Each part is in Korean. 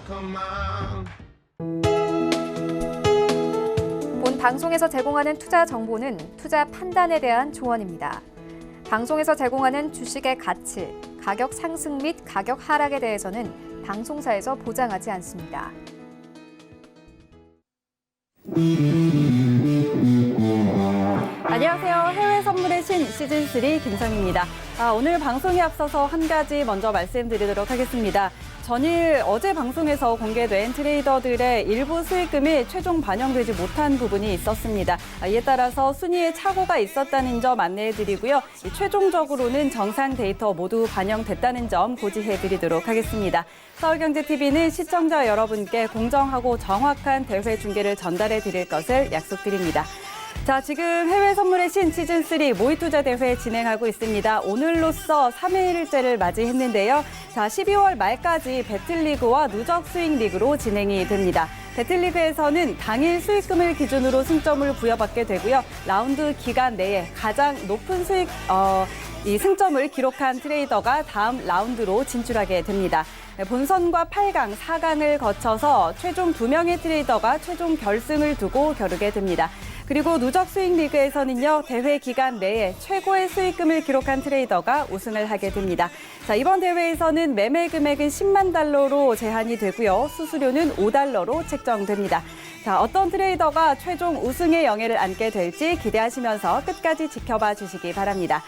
본 방송에서 제공하는 투자 정보는 투자 판단에 대한 조언입니다. 방송에서 제공하는 주식의 가치, 가격 상승 및 가격 하락에 대해서는 방송사에서 보장하지 않습니다. 안녕하세요. 해외 선물의 신 시즌3 김성희입니다. 오늘 방송에 앞서서 한 가지 먼저 말씀드리도록 하겠습니다. 전일 어제 방송에서 공개된 트레이더들의 일부 수익금이 최종 반영되지 못한 부분이 있었습니다. 이에 따라서 순위에 착오가 있었다는 점 안내해드리고요. 최종적으로는 정상 데이터 모두 반영됐다는 점 고지해드리도록 하겠습니다. 서울경제TV는 시청자 여러분께 공정하고 정확한 대회 중계를 전달해드릴 것을 약속드립니다. 자, 지금 해외 선물의 신 시즌3 모의투자 대회 진행하고 있습니다. 오늘로써 3회일째를 맞이했는데요. 자, 12월 말까지 배틀리그와 누적 수익리그로 진행이 됩니다. 배틀리그에서는 당일 수익금을 기준으로 승점을 부여받게 되고요. 라운드 기간 내에 가장 높은 이 승점을 기록한 트레이더가 다음 라운드로 진출하게 됩니다. 본선과 8강, 4강을 거쳐서 최종 2명의 트레이더가 최종 결승을 두고 겨루게 됩니다. 그리고 누적 수익 리그에서는요, 대회 기간 내에 최고의 수익금을 기록한 트레이더가 우승을 하게 됩니다. 자, 이번 대회에서는 매매 금액은 10만 달러로 제한이 되고요. 수수료는 5달러로 책정됩니다. 자, 어떤 트레이더가 최종 우승의 영예를 안게 될지 기대하시면서 끝까지 지켜봐 주시기 바랍니다.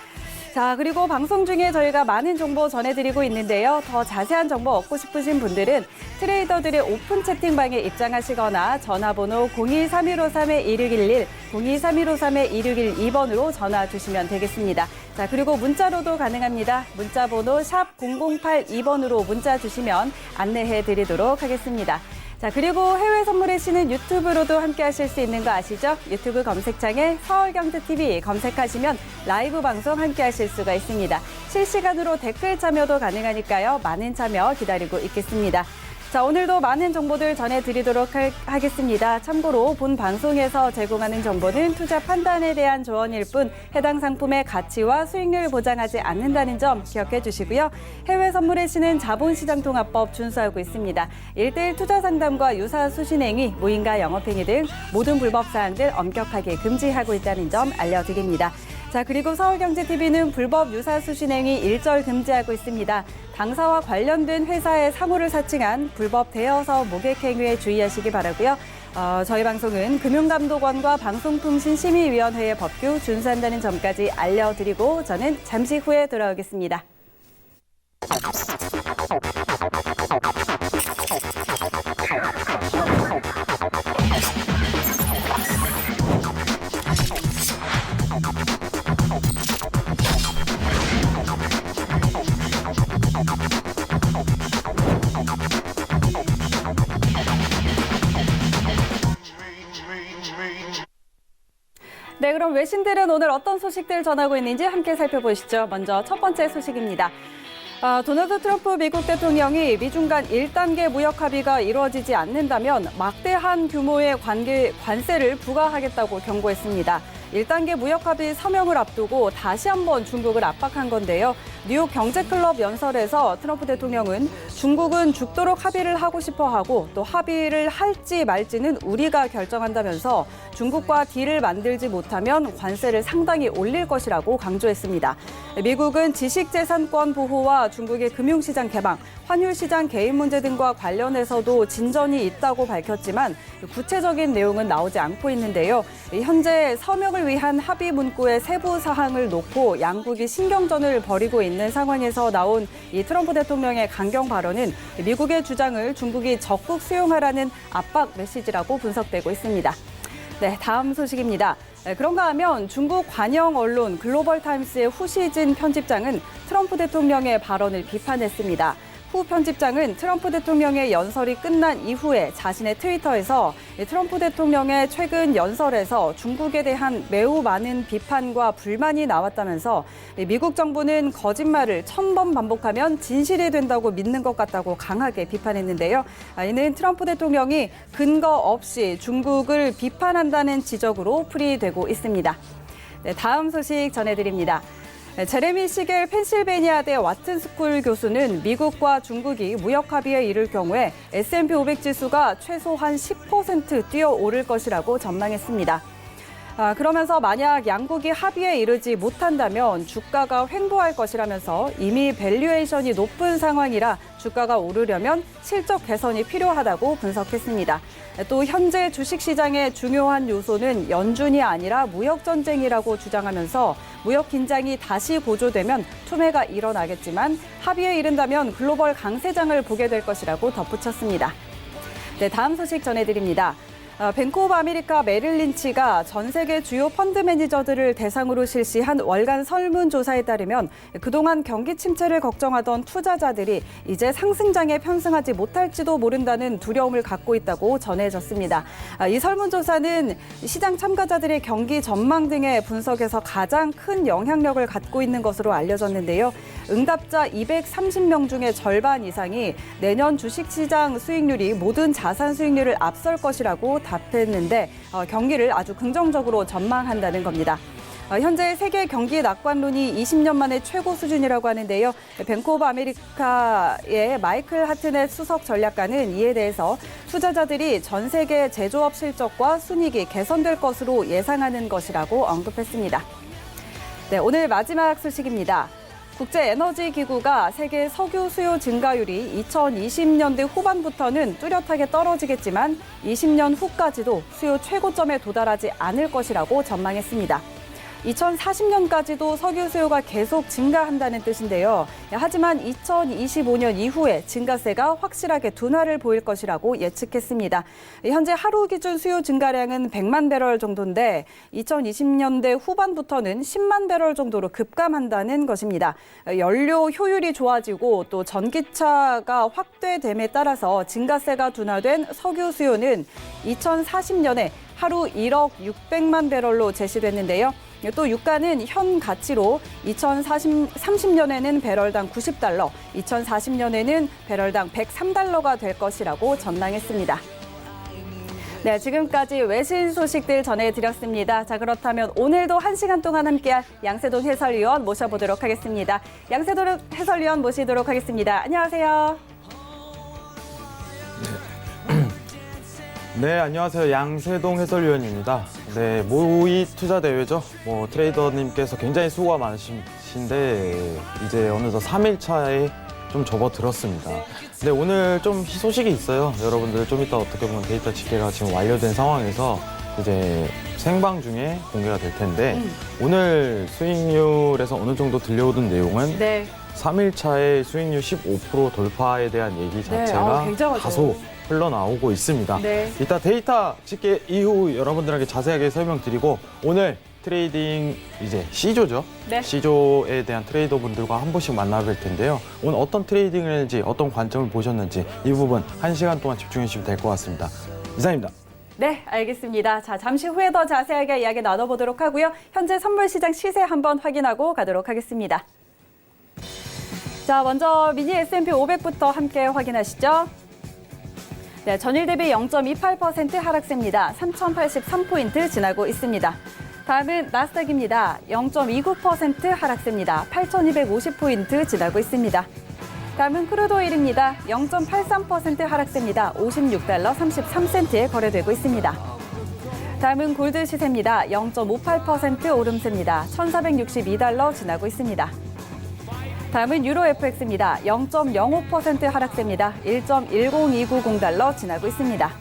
자, 그리고 방송 중에 저희가 많은 정보 전해드리고 있는데요. 더 자세한 정보 얻고 싶으신 분들은 트레이더들의 오픈 채팅방에 입장하시거나 전화번호 023153-2611, 023153-2612번으로 전화 주시면 되겠습니다. 자, 그리고 문자로도 가능합니다. 문자번호 샵 0082번으로 문자 주시면 안내해드리도록 하겠습니다. 자, 그리고 해외 선물의 신은 유튜브로도 함께 하실 수 있는 거 아시죠? 유튜브 검색창에 서울경제TV 검색하시면 라이브 방송 함께 하실 수가 있습니다. 실시간으로 댓글 참여도 가능하니까요. 많은 참여 기다리고 있겠습니다. 자, 오늘도 많은 정보들 전해드리도록 하겠습니다. 참고로 본 방송에서 제공하는 정보는 투자 판단에 대한 조언일 뿐 해당 상품의 가치와 수익률을 보장하지 않는다는 점 기억해 주시고요. 해외 선물의 신은 자본시장통합법 준수하고 있습니다. 1:1 투자 상담과 유사 수신행위, 무인가 영업행위 등 모든 불법 사항들 엄격하게 금지하고 있다는 점 알려드립니다. 자, 그리고 서울경제TV는 불법 유사 수신행위 일절 금지하고 있습니다. 당사와 관련된 회사의 사무를 사칭한 불법 대여서 모객행위에 주의하시기 바라고요. 저희 방송은 금융감독원과 방송통신심의위원회의 법규 준수한다는 점까지 알려드리고 저는 잠시 후에 돌아오겠습니다. 네, 그럼 외신들은 오늘 어떤 소식들 전하고 있는지 함께 살펴보시죠. 먼저 첫 번째 소식입니다. 도널드 트럼프 미국 대통령이 미중 간 1단계 무역 합의가 이루어지지 않는다면 막대한 규모의 관세를 부과하겠다고 경고했습니다. 1단계 무역 합의 서명을 앞두고 다시 한번 중국을 압박한 건데요. 뉴욕 경제클럽 연설에서 트럼프 대통령은 중국은 죽도록 합의를 하고 싶어 하고 또 합의를 할지 말지는 우리가 결정한다면서 중국과 딜을 만들지 못하면 관세를 상당히 올릴 것이라고 강조했습니다. 미국은 지식재산권 보호와 중국의 금융시장 개방, 환율시장 개입 문제 등과 관련해서도 진전이 있다고 밝혔지만 구체적인 내용은 나오지 않고 있는데요. 현재 서명을 위한 합의 문구의 세부 사항을 놓고 양국이 신경전을 벌이고 있는 상황에서 나온 이 트럼프 대통령의 강경 발언은 미국의 주장을 중국이 적극 수용하라는 압박 메시지라고 분석되고 있습니다. 네, 다음 소식입니다. 그런가 하면 중국 관영 언론 글로벌타임스의 후시진 편집장은 트럼프 대통령의 발언을 비판했습니다. 후 편집장은 트럼프 대통령의 연설이 끝난 이후에 자신의 트위터에서 트럼프 대통령의 최근 연설에서 중국에 대한 매우 많은 비판과 불만이 나왔다면서 미국 정부는 거짓말을 1000번 반복하면 진실이 된다고 믿는 것 같다고 강하게 비판했는데요. 이는 트럼프 대통령이 근거 없이 중국을 비판한다는 지적으로 풀이되고 있습니다. 네, 다음 소식 전해드립니다. 제레미 시겔 펜실베니아대 와튼스쿨 교수는 미국과 중국이 무역 합의에 이를 경우에 S&P 500 지수가 최소한 10% 뛰어오를 것이라고 전망했습니다. 그러면서 만약 양국이 합의에 이르지 못한다면 주가가 횡보할 것이라면서 이미 밸류에이션이 높은 상황이라 주가가 오르려면 실적 개선이 필요하다고 분석했습니다. 또 현재 주식시장의 중요한 요소는 연준이 아니라 무역 전쟁이라고 주장하면서 무역 긴장이 다시 고조되면 투매가 일어나겠지만 합의에 이른다면 글로벌 강세장을 보게 될 것이라고 덧붙였습니다. 네, 다음 소식 전해드립니다. 뱅크 오브 아메리카 메릴 린치가 전 세계 주요 펀드 매니저들을 대상으로 실시한 월간 설문조사에 따르면 그동안 경기 침체를 걱정하던 투자자들이 이제 상승장에 편승하지 못할지도 모른다는 두려움을 갖고 있다고 전해졌습니다. 이 설문조사는 시장 참가자들의 경기 전망 등의 분석에서 가장 큰 영향력을 갖고 있는 것으로 알려졌는데요. 응답자 230명 중에 절반 이상이 내년 주식시장 수익률이 모든 자산 수익률을 앞설 것이라고 답했는데 경기를 아주 긍정적으로 전망한다는 겁니다. 현재 세계 경기 낙관론이 20년 만에 최고 수준이라고 하는데요. 뱅크 오브 아메리카의 마이클 하트넷 수석 전략가는 이에 대해서 투자자들이 전 세계 제조업 실적과 순이익이 개선될 것으로 예상하는 것이라고 언급했습니다. 네, 오늘 마지막 소식입니다. 국제에너지기구가 세계 석유 수요 증가율이 2020년대 후반부터는 뚜렷하게 떨어지겠지만 20년 후까지도 수요 최고점에 도달하지 않을 것이라고 전망했습니다. 2040년까지도 석유 수요가 계속 증가한다는 뜻인데요. 하지만 2025년 이후에 증가세가 확실하게 둔화를 보일 것이라고 예측했습니다. 현재 하루 기준 수요 증가량은 100만 배럴 정도인데 2020년대 후반부터는 10만 배럴 정도로 급감한다는 것입니다. 연료 효율이 좋아지고 또 전기차가 확대됨에 따라서 증가세가 둔화된 석유 수요는 2040년에 하루 1억 600만 배럴로 제시됐는데요. 또 유가는 현 가치로 2030년에는 배럴당 90달러, 2040년에는 배럴당 103달러가 될 것이라고 전망했습니다. 네, 지금까지 외신 소식들 전해드렸습니다. 자, 그렇다면 오늘도 1시간 동안 함께할 양세동 해설위원 모셔보도록 하겠습니다. 양세동 해설위원 모시도록 하겠습니다. 안녕하세요. 네, 안녕하세요. 양세동 해설위원입니다. 네, 모의 투자 대회죠. 트레이더님께서 굉장히 수고가 많으신데 이제 어느덧 3일 차에 좀 접어들었습니다. 네, 오늘 좀 소식이 있어요. 여러분들 좀 이따 어떻게 보면 데이터 집계가 지금 완료된 상황에서 이제 생방 중에 공개가 될 텐데 오늘 수익률에서 어느 정도 들려오던 내용은 네. 3일 차에 수익률 15% 돌파에 대한 얘기 자체가 다소 흘러나오고 있습니다. 네. 이따 데이터 집계 이후 여러분들에게 자세하게 설명드리고 오늘 트레이딩 이제 C조죠. 네. C조에 대한 트레이더분들과 한 번씩 만나뵐 텐데요. 오늘 어떤 트레이딩을 했는지 어떤 관점을 보셨는지 이 부분 1시간 동안 집중해 주시면 될 것 같습니다. 이상입니다. 네, 알겠습니다. 자, 잠시 후에 더 자세하게 이야기 나눠보도록 하고요. 현재 선물 시장 시세 한번 확인하고 가도록 하겠습니다. 자, 먼저 미니 S&P 500부터 함께 확인하시죠. 네, 전일 대비 0.28% 하락세입니다. 3,083포인트 지나고 있습니다. 다음은 나스닥입니다. 0.29% 하락세입니다. 8,250포인트 지나고 있습니다. 다음은 크루드오일입니다. 0.83% 하락세입니다. 56달러 33센트에 거래되고 있습니다. 다음은 골드 시세입니다. 0.58% 오름세입니다. 1,462달러 지나고 있습니다. 다음은 유로 FX입니다. 0.05% 하락세입니다. 1.10290달러 지나고 있습니다.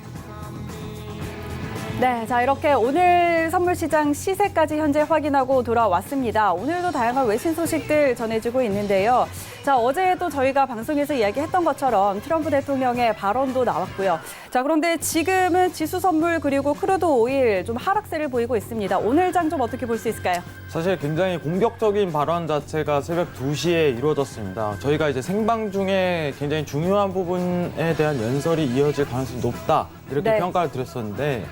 네, 자 이렇게 오늘 선물시장 시세까지 현재 확인하고 돌아왔습니다. 오늘도 다양한 외신 소식들 전해주고 있는데요. 자, 어제도 저희가 방송에서 이야기했던 것처럼 트럼프 대통령의 발언도 나왔고요. 자, 그런데 지금은 지수 선물 그리고 크루드 오일 좀 하락세를 보이고 있습니다. 오늘 장 좀 어떻게 볼 수 있을까요? 사실 굉장히 공격적인 발언 자체가 새벽 2시에 이루어졌습니다. 저희가 이제 생방 중에 굉장히 중요한 부분에 대한 연설이 이어질 가능성이 높다 이렇게 네. 평가를 드렸었는데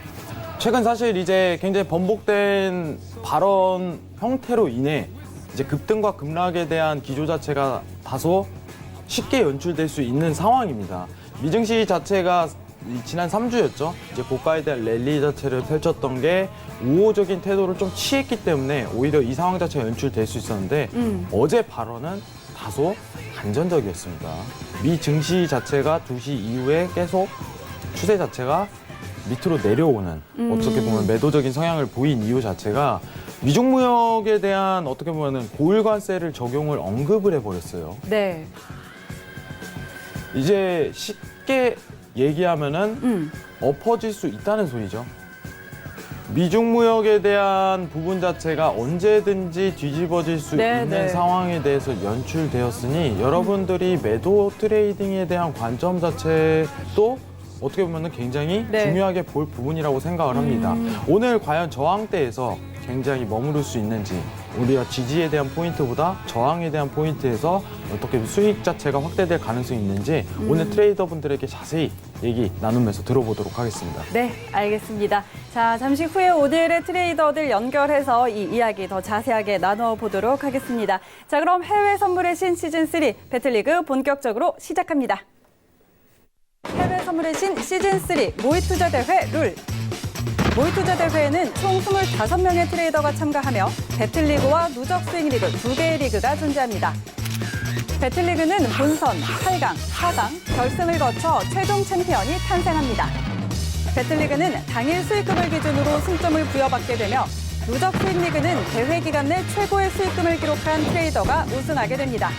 최근 사실 이제 굉장히 번복된 발언 형태로 인해 이제 급등과 급락에 대한 기조 자체가 다소 쉽게 연출될 수 있는 상황입니다. 미증시 자체가 지난 3주였죠. 이제 고가에 대한 랠리 자체를 펼쳤던 게 우호적인 태도를 좀 취했기 때문에 오히려 이 상황 자체가 연출될 수 있었는데 어제 발언은 다소 반전적이었습니다. 미 증시 자체가 2시 이후에 계속 추세 자체가 밑으로 내려오는 어떻게 보면 매도적인 성향을 보인 이유 자체가 미중 무역에 대한 어떻게 보면 고율관세를 적용을 언급을 해버렸어요. 네. 이제 쉽게 얘기하면은 엎어질 수 있다는 소리죠. 미중 무역에 대한 부분 자체가 언제든지 뒤집어질 수 네, 있는 네. 상황에 대해서 연출되었으니 여러분들이 매도 트레이딩에 대한 관점 자체도 어떻게 보면 굉장히 네. 중요하게 볼 부분이라고 생각을 합니다. 오늘 과연 저항대에서 굉장히 머무를 수 있는지 우리가 지지에 대한 포인트보다 저항에 대한 포인트에서 어떻게 수익 자체가 확대될 가능성이 있는지 오늘 트레이더분들에게 자세히 얘기 나누면서 들어보도록 하겠습니다. 네, 알겠습니다. 자, 잠시 후에 오늘의 트레이더들 연결해서 이 이야기 더 자세하게 나눠보도록 하겠습니다. 자, 그럼 해외 선물의 신 시즌3 배틀리그 본격적으로 시작합니다. 해외 선물의 신 시즌3 모의투자 대회 룰. 모의투자 대회에는 총 25명의 트레이더가 참가하며 배틀리그와 누적 스윙리그 2개의 리그가 존재합니다. 배틀리그는 본선, 8강, 4강, 결승을 거쳐 최종 챔피언이 탄생합니다. 배틀리그는 당일 수익금을 기준으로 승점을 부여받게 되며 누적 스윙리그는 대회 기간 내 최고의 수익금을 기록한 트레이더가 우승하게 됩니다.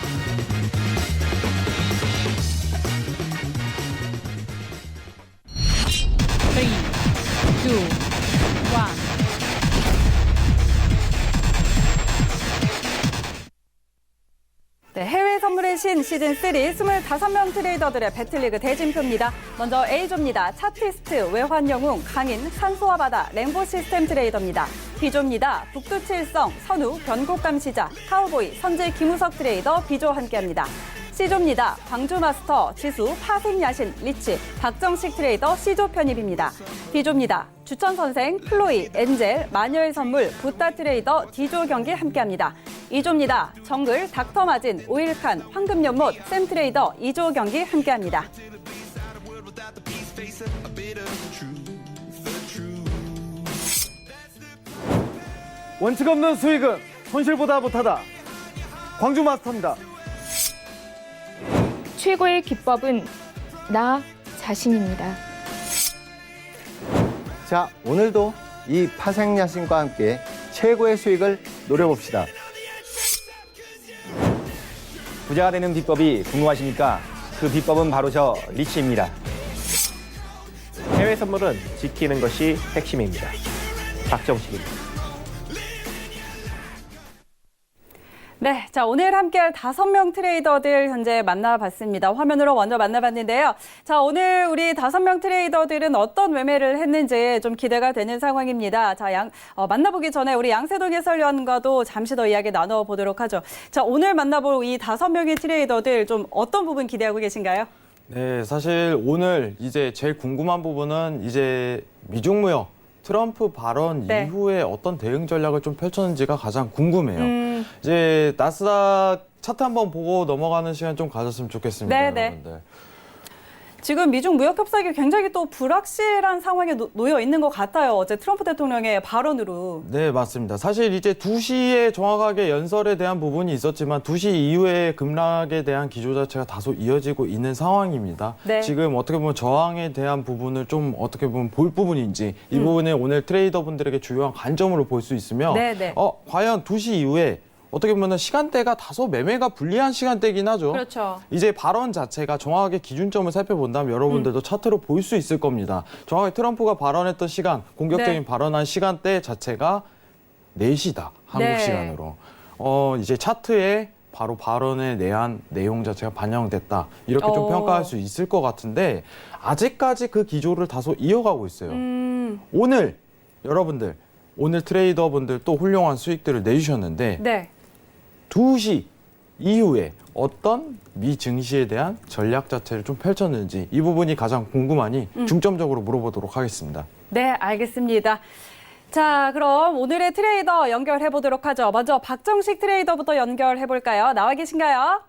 네, 해외 선물의 신 시즌3 25명 트레이더들의 배틀리그 대진표입니다. 먼저 A조입니다. 차티스트, 외환영웅, 강인, 산소와 바다, 랭보 시스템 트레이더입니다. B조입니다. 북두칠성, 선우, 변곡감시자, 카우보이, 선재, 김우석 트레이더, B조 함께합니다. C조입니다. 광주마스터, 지수, 파생야신, 리치, 박정식 트레이더, C조 편입입니다. D조입니다. 주천선생, 플로이, 엔젤, 마녀의 선물, 붓다 트레이더, D조 경기 함께합니다. E조입니다. 정글, 닥터마진, 오일칸, 황금연못, 샘 트레이더, E조 경기 함께합니다. 원칙 없는 수익은 손실보다 못하다. 광주 마스터입니다. 최고의 기법은 나 자신입니다. 자, 오늘도 이 파생야신과 함께 최고의 수익을 노려봅시다. 부자가 되는 비법이 궁금하십니까? 그 비법은 바로 저 리치입니다. 해외 선물은 지키는 것이 핵심입니다. 박정식입니다. 네, 자 오늘 함께할 5명 트레이더들 현재 만나봤습니다. 화면으로 먼저 만나봤는데요. 자 오늘 우리 5명 트레이더들은 어떤 매매를 했는지 좀 기대가 되는 상황입니다. 자 만나보기 전에 우리 양세동 해설위원과도 잠시 더 이야기 나눠보도록 하죠. 자 오늘 만나볼 이 5명의 트레이더들 좀 어떤 부분 기대하고 계신가요? 네, 사실 오늘 이제 제일 궁금한 부분은 이제 미중 무역 트럼프 발언 네. 이후에 어떤 대응 전략을 좀 펼쳤는지가 가장 궁금해요. 이제 나스닥 차트 한번 보고 넘어가는 시간 좀 가졌으면 좋겠습니다, 네, 여러분들. 지금 미중 무역 협상이 굉장히 또 불확실한 상황에 놓여 있는 것 같아요. 어제 트럼프 대통령의 발언으로. 네, 맞습니다. 사실 이제 2시에 정확하게 연설에 대한 부분이 있었지만 2시 이후에 급락에 대한 기조 자체가 다소 이어지고 있는 상황입니다. 네. 지금 어떻게 보면 저항에 대한 부분을 좀 어떻게 보면 볼 부분인지 이 부분을 오늘 트레이더분들에게 주요한 관점으로 볼 수 있으며 네. 과연 2시 이후에 어떻게 보면 시간대가 다소 매매가 불리한 시간대이긴 하죠. 그렇죠. 이제 발언 자체가 정확하게 기준점을 살펴본다면 여러분들도 차트로 볼 수 있을 겁니다. 정확하게 트럼프가 발언했던 시간, 공격적인 네. 발언한 시간대 자체가 4시다. 한국 네. 시간으로. 이제 차트에 바로 발언에 대한 내용 자체가 반영됐다. 이렇게 좀 평가할 수 있을 것 같은데 아직까지 그 기조를 다소 이어가고 있어요. 오늘 여러분들, 오늘 트레이더분들 또 훌륭한 수익들을 내주셨는데 네. 2시 이후에 어떤 미 증시에 대한 전략 자체를 좀 펼쳤는지 이 부분이 가장 궁금하니 중점적으로 물어보도록 하겠습니다. 네, 알겠습니다. 자, 그럼 오늘의 트레이더 연결해 보도록 하죠. 먼저 박정식 트레이더부터 연결해 볼까요? 나와 계신가요?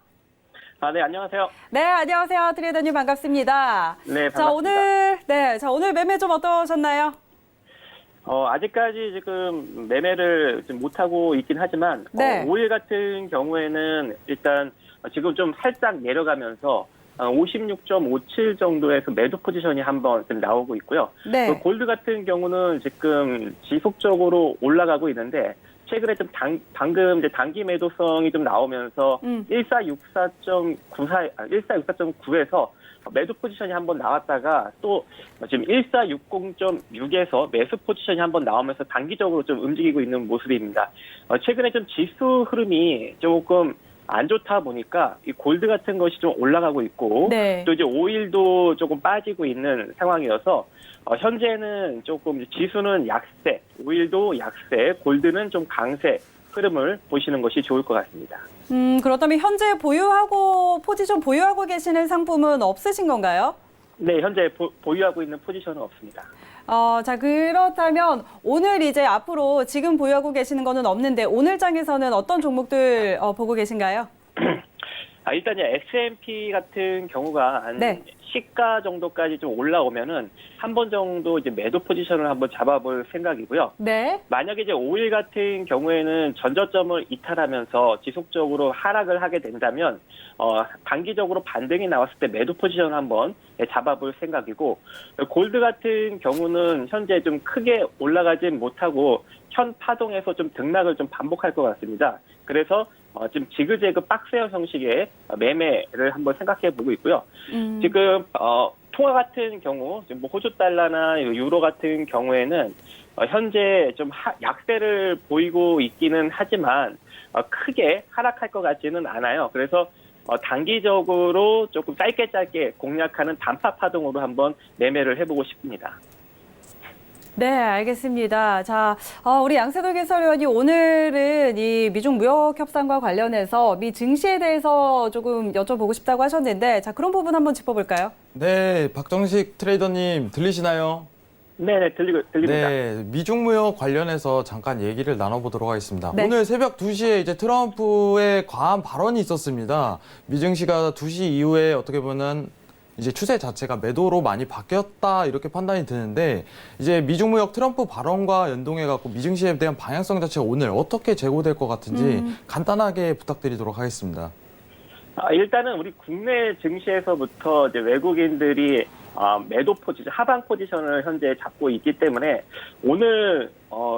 네, 안녕하세요. 네, 안녕하세요. 트레이더님 반갑습니다. 네, 반갑습니다. 자, 오늘 네, 자 오늘 매매 좀 어떠셨나요? 아직까지 지금 매매를 좀 못하고 있긴 하지만, 네. 5일 같은 경우에는 일단 지금 좀 살짝 내려가면서 56.57 정도의 매도 포지션이 한번 좀 나오고 있고요. 네. 그 골드 같은 경우는 지금 지속적으로 올라가고 있는데, 최근에 좀 방금 이제 단기 매도성이 좀 나오면서 1464.9에서 매도 포지션이 한번 나왔다가 또 지금 1460.6에서 매수 포지션이 한번 나오면서 단기적으로 좀 움직이고 있는 모습입니다. 최근에 좀 지수 흐름이 조금 안 좋다 보니까 이 골드 같은 것이 좀 올라가고 있고, 네. 또 이제 오일도 조금 빠지고 있는 상황이어서 현재는 조금 지수는 약세, 오일도 약세, 골드는 좀 강세 흐름을 보시는 것이 좋을 것 같습니다. 그렇다면 현재 포지션 보유하고 계시는 상품은 없으신 건가요? 네, 현재 보유하고 있는 포지션은 없습니다. 자, 그렇다면 오늘 이제 앞으로 지금 보유하고 계시는 거는 없는데 오늘 장에서는 어떤 종목들 보고 계신가요? 일단 이제 S&P 같은 경우가 한 네. 시가 정도까지 좀 올라오면은 한 번 정도 이제 매도 포지션을 한번 잡아볼 생각이고요. 네. 만약에 이제 오일 같은 경우에는 전저점을 이탈하면서 지속적으로 하락을 하게 된다면 단기적으로 반등이 나왔을 때 매도 포지션 한번 잡아볼 생각이고, 골드 같은 경우는 현재 좀 크게 올라가진 못하고 현 파동에서 좀 등락을 좀 반복할 것 같습니다. 그래서 지금 지그재그 박스형 형식의 매매를 한번 생각해 보고 있고요. 지금 통화 같은 경우, 지금 뭐 호주 달러나 유로 같은 경우에는 현재 좀 약세를 보이고 있기는 하지만 크게 하락할 것 같지는 않아요. 그래서 단기적으로 조금 짧게 공략하는 단파 파동으로 한번 매매를 해보고 싶습니다. 네, 알겠습니다. 자, 우리 양세돌 해설위원이 오늘은 이 미중 무역 협상과 관련해서 미 증시에 대해서 조금 여쭤보고 싶다고 하셨는데, 자, 그런 부분 한번 짚어볼까요? 네, 박정식 트레이더님 들리시나요? 네, 들립니다. 네, 미중 무역 관련해서 잠깐 얘기를 나눠보도록 하겠습니다. 네. 오늘 새벽 2시에 이제 트럼프의 과한 발언이 있었습니다. 미증시가 2시 이후에 어떻게 보면 이제 추세 자체가 매도로 많이 바뀌었다 이렇게 판단이 드는데, 이제 미중 무역 트럼프 발언과 연동해 갖고 미증시에 대한 방향성 자체가 오늘 어떻게 제고될 것 같은지 간단하게 부탁드리도록 하겠습니다. 일단은 우리 국내 증시에서부터 이제 외국인들이 매도 포지션, 하방 포지션을 현재 잡고 있기 때문에 오늘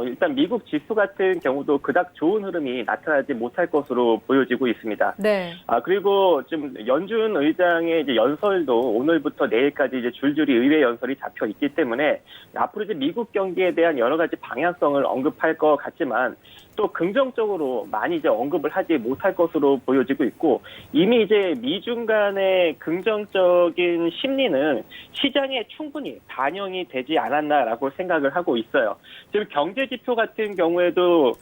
일단 미국 지수 같은 경우도 그닥 좋은 흐름이 나타나지 못할 것으로 보여지고 있습니다. 네. 그리고 좀 연준 의장의 이제 연설도 오늘부터 내일까지 이제 줄줄이 의회 연설이 잡혀 있기 때문에 앞으로 이제 미국 경기에 대한 여러 가지 방향성을 언급할 것 같지만 또 긍정적으로 많이 이제 언급을 하지 못할 것으로 보여지고 있고, 이미 이제 미중 간의 긍정적인 심리는 시장에 충분히 반영이 되지 않았나라고 생각을 하고 있어요. 지금 경제 지표 같은 경우에도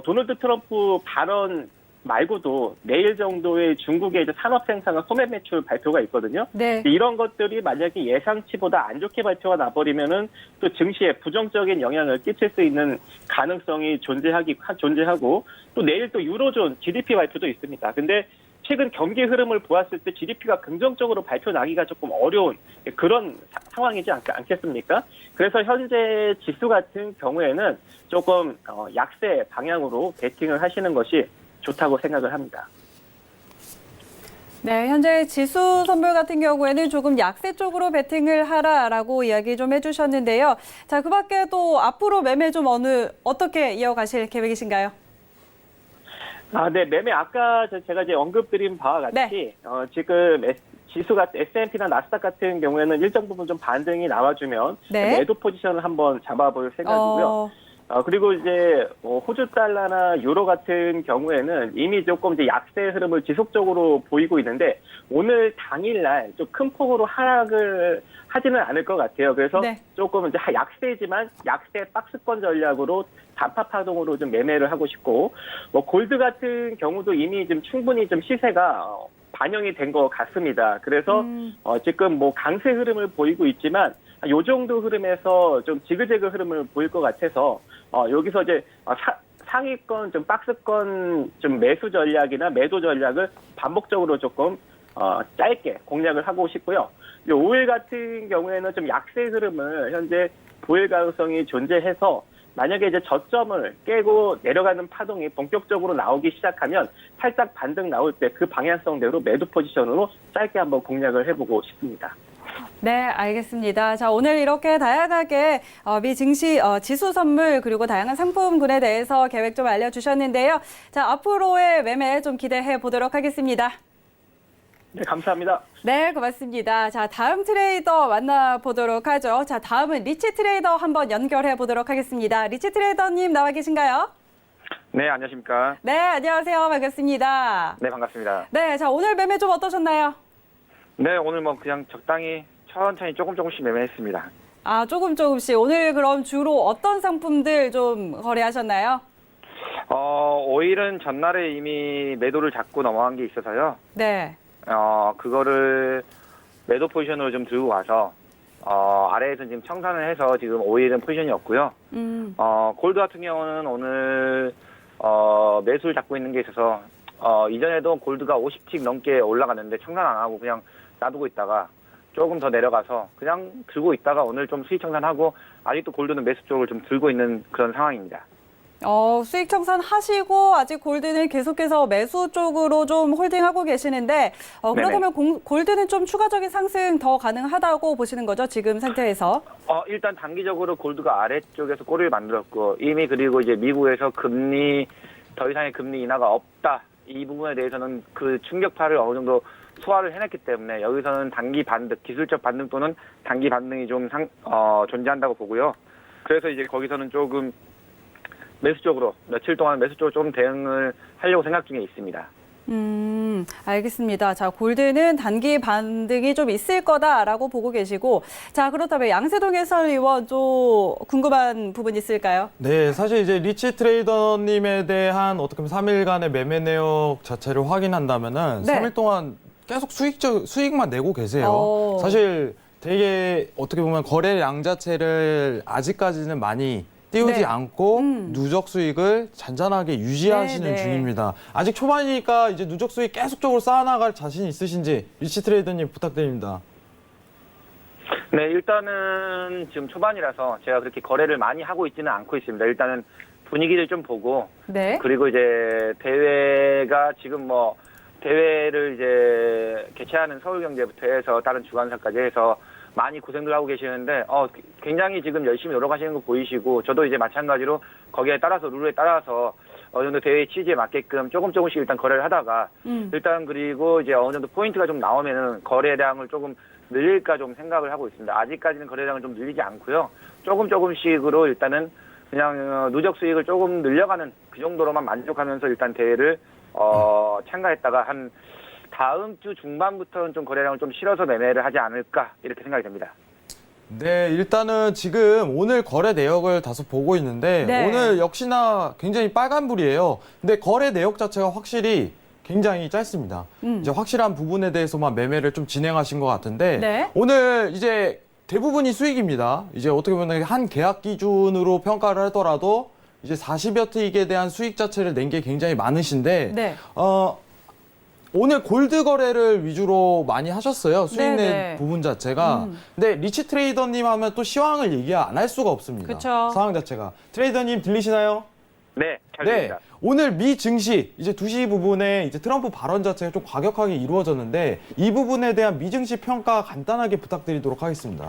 도널드 트럼프 발언 말고도 내일 정도의 중국의 이제 산업 생산과 소매 매출 발표가 있거든요. 네. 이런 것들이 만약에 예상치보다 안 좋게 발표가 나버리면은 또 증시에 부정적인 영향을 끼칠 수 있는 가능성이 존재하고, 또 내일 또 유로존 GDP 발표도 있습니다. 근데 최근 경기 흐름을 보았을 때 GDP가 긍정적으로 발표 나기가 조금 어려운 그런 상황이지 않겠습니까? 그래서 현재 지수 같은 경우에는 조금 약세 방향으로 베팅을 하시는 것이 좋다고 생각을 합니다. 네, 현재 지수 선물 같은 경우에는 조금 약세 쪽으로 베팅을 하라라고 이야기 좀 해주셨는데요. 자, 그 밖에 또 앞으로 매매 좀 어떻게 이어가실 계획이신가요? 네, 매매 아까 제가 이제 언급드린 바와 같이 네. 지금 지수가 S&P나 나스닥 같은 경우에는 일정 부분 좀 반등이 나와주면 네. 매도 포지션을 한번 잡아볼 생각이고요. 그리고 이제 호주 달러나 유로 같은 경우에는 이미 조금 이제 약세 흐름을 지속적으로 보이고 있는데 오늘 당일날 좀 큰 폭으로 하락을 하지는 않을 것 같아요. 그래서 네. 조금 이제 약세지만 약세 박스권 전략으로 단파 파동으로 좀 매매를 하고 싶고, 골드 같은 경우도 이미 좀 충분히 좀 시세가 반영이 된 것 같습니다. 그래서 지금 뭐 강세 흐름을 보이고 있지만 요 정도 흐름에서 좀 지그재그 흐름을 보일 것 같아서 여기서 이제 상위권 좀 박스권 좀 매수 전략이나 매도 전략을 반복적으로 조금 짧게 공략을 하고 싶고요. 이 오일 같은 경우에는 좀 약세 흐름을 현재 보일 가능성이 존재해서 만약에 이제 저점을 깨고 내려가는 파동이 본격적으로 나오기 시작하면 살짝 반등 나올 때 그 방향성대로 매도 포지션으로 짧게 한번 공략을 해보고 싶습니다. 네, 알겠습니다. 자, 오늘 이렇게 다양하게 미 증시 지수 선물 그리고 다양한 상품군에 대해서 계획 좀 알려주셨는데요. 자, 앞으로의 매매 좀 기대해 보도록 하겠습니다. 네, 감사합니다. 네, 고맙습니다. 자, 다음 트레이더 만나보도록 하죠. 자, 다음은 리치 트레이더 한번 연결해 보도록 하겠습니다. 리치 트레이더님 나와 계신가요? 네, 안녕하십니까. 네, 안녕하세요. 반갑습니다. 네, 반갑습니다. 네, 자, 오늘 매매 좀 어떠셨나요? 네, 오늘 뭐 그냥 적당히 천천히 조금씩 매매했습니다. 아, 조금씩. 오늘 그럼 주로 어떤 상품들 좀 거래하셨나요? 오일은 전날에 이미 매도를 잡고 넘어간 게 있어서요. 네. 그거를 매도 포지션으로 좀 들고 와서, 아래에서 지금 청산을 해서 지금 오일은 포지션이 없고요. 골드 같은 경우는 오늘, 매수를 잡고 있는 게 있어서, 이전에도 골드가 50틱 넘게 올라갔는데 청산 안 하고 그냥 놔두고 있다가 조금 더 내려가서 그냥 들고 있다가 오늘 좀 수익 청산하고 아직도 골드는 매수 쪽을 좀 들고 있는 그런 상황입니다. 수익 청산 하시고 아직 골드는 계속해서 매수 쪽으로 좀 홀딩하고 계시는데 그렇다면 골드는 좀 추가적인 상승 더 가능하다고 보시는 거죠? 지금 상태에서? 일단 단기적으로 골드가 아래쪽에서 꼬리를 만들었고 이미 그리고 이제 미국에서 더 이상의 금리 인하가 없다. 이 부분에 대해서는 그 충격파를 어느 정도 소화를 해냈기 때문에 여기서는 단기 반등, 기술적 반등 또는 단기 반등이 좀 존재한다고 보고요. 그래서 이제 거기서는 조금 매수 쪽으로 며칠 동안 매수 쪽으로 좀 대응을 하려고 생각 중에 있습니다. 알겠습니다. 자, 골드는 단기 반등이 좀 있을 거다라고 보고 계시고, 자, 그렇다면 양세동 해설위원 좀 궁금한 부분 있을까요? 네, 사실 이제 리치 트레이더님에 대한 어떻게 보면 3일간의 매매 내역 자체를 확인한다면은 네. 3일 동안 계속 수익만 내고 계세요. 사실 되게 어떻게 보면 거래량 자체를 아직까지는 많이 띄우지 네. 않고 누적 수익을 잔잔하게 유지하시는 네. 중입니다. 아직 초반이니까 이제 누적 수익 계속적으로 쌓아나갈 자신 있으신지 리치 트레이더님 부탁드립니다. 네, 일단은 지금 초반이라서 제가 그렇게 거래를 많이 하고 있지는 않고 있습니다. 일단은 분위기를 좀 보고 네. 그리고 이제 대회가 지금 뭐 대회를 이제 개최하는 서울경제부터 해서 다른 주관사까지 해서 많이 고생들 하고 계시는데 굉장히 지금 열심히 노력하시는 거 보이시고 저도 이제 마찬가지로 거기에 따라서 룰에 따라서 어느 정도 대회 취지에 맞게끔 조금씩 일단 거래를 하다가 일단 그리고 이제 어느 정도 포인트가 좀 나오면은 거래량을 조금 늘릴까 좀 생각을 하고 있습니다. 아직까지는 거래량을 좀 늘리지 않고요. 조금씩으로 일단은 그냥 누적 수익을 조금 늘려가는 그 정도로만 만족하면서 일단 대회를 참가했다가 한 다음 주 중반부터는 좀 거래량을 좀 실어서 매매를 하지 않을까 이렇게 생각이 됩니다. 네, 일단은 지금 오늘 거래 내역을 다소 보고 있는데 네. 오늘 역시나 굉장히 빨간불이에요. 근데 거래 내역 자체가 확실히 굉장히 짧습니다. 이제 확실한 부분에 대해서만 매매를 좀 진행하신 것 같은데 네. 오늘 이제 대부분이 수익입니다. 이제 어떻게 보면 한 계약 기준으로 평가를 하더라도 이제 40여 틱에 대한 수익 자체를 낸 게 굉장히 많으신데 네. 오늘 골드 거래를 위주로 많이 하셨어요. 수익 낸 네네. 부분 자체가. 근데 리치 트레이더님 하면 또 시황을 얘기 안 할 수가 없습니다. 그쵸. 상황 자체가. 트레이더님 들리시나요? 네, 잘 네. 됩니다. 오늘 미 증시 이제 2시 부분에 이제 트럼프 발언 자체가 좀 과격하게 이루어졌는데 이 부분에 대한 미 증시 평가 간단하게 부탁드리도록 하겠습니다.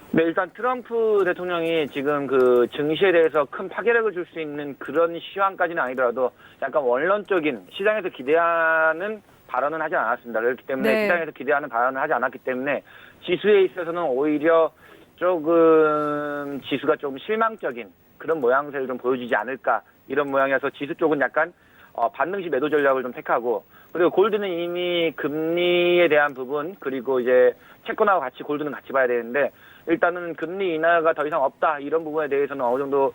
네, 일단 트럼프 대통령이 지금 그 증시에 대해서 큰 파괴력을 줄 수 있는 그런 시황까지는 아니더라도 약간 원론적인 시장에서 기대하는 발언은 하지 않았습니다. 그렇기 때문에 네. 시장에서 기대하는 발언을 하지 않았기 때문에 지수에 있어서는 오히려 조금 지수가 좀 실망적인 그런 모양새를 좀 보여주지 않을까 이런 모양이어서 지수 쪽은 약간 반등시 매도 전략을 좀 택하고 그리고 골드는 이미 금리에 대한 부분 그리고 이제 채권하고 같이 골드는 같이 봐야 되는데 일단은 금리 인하가 더 이상 없다 이런 부분에 대해서는 어느 정도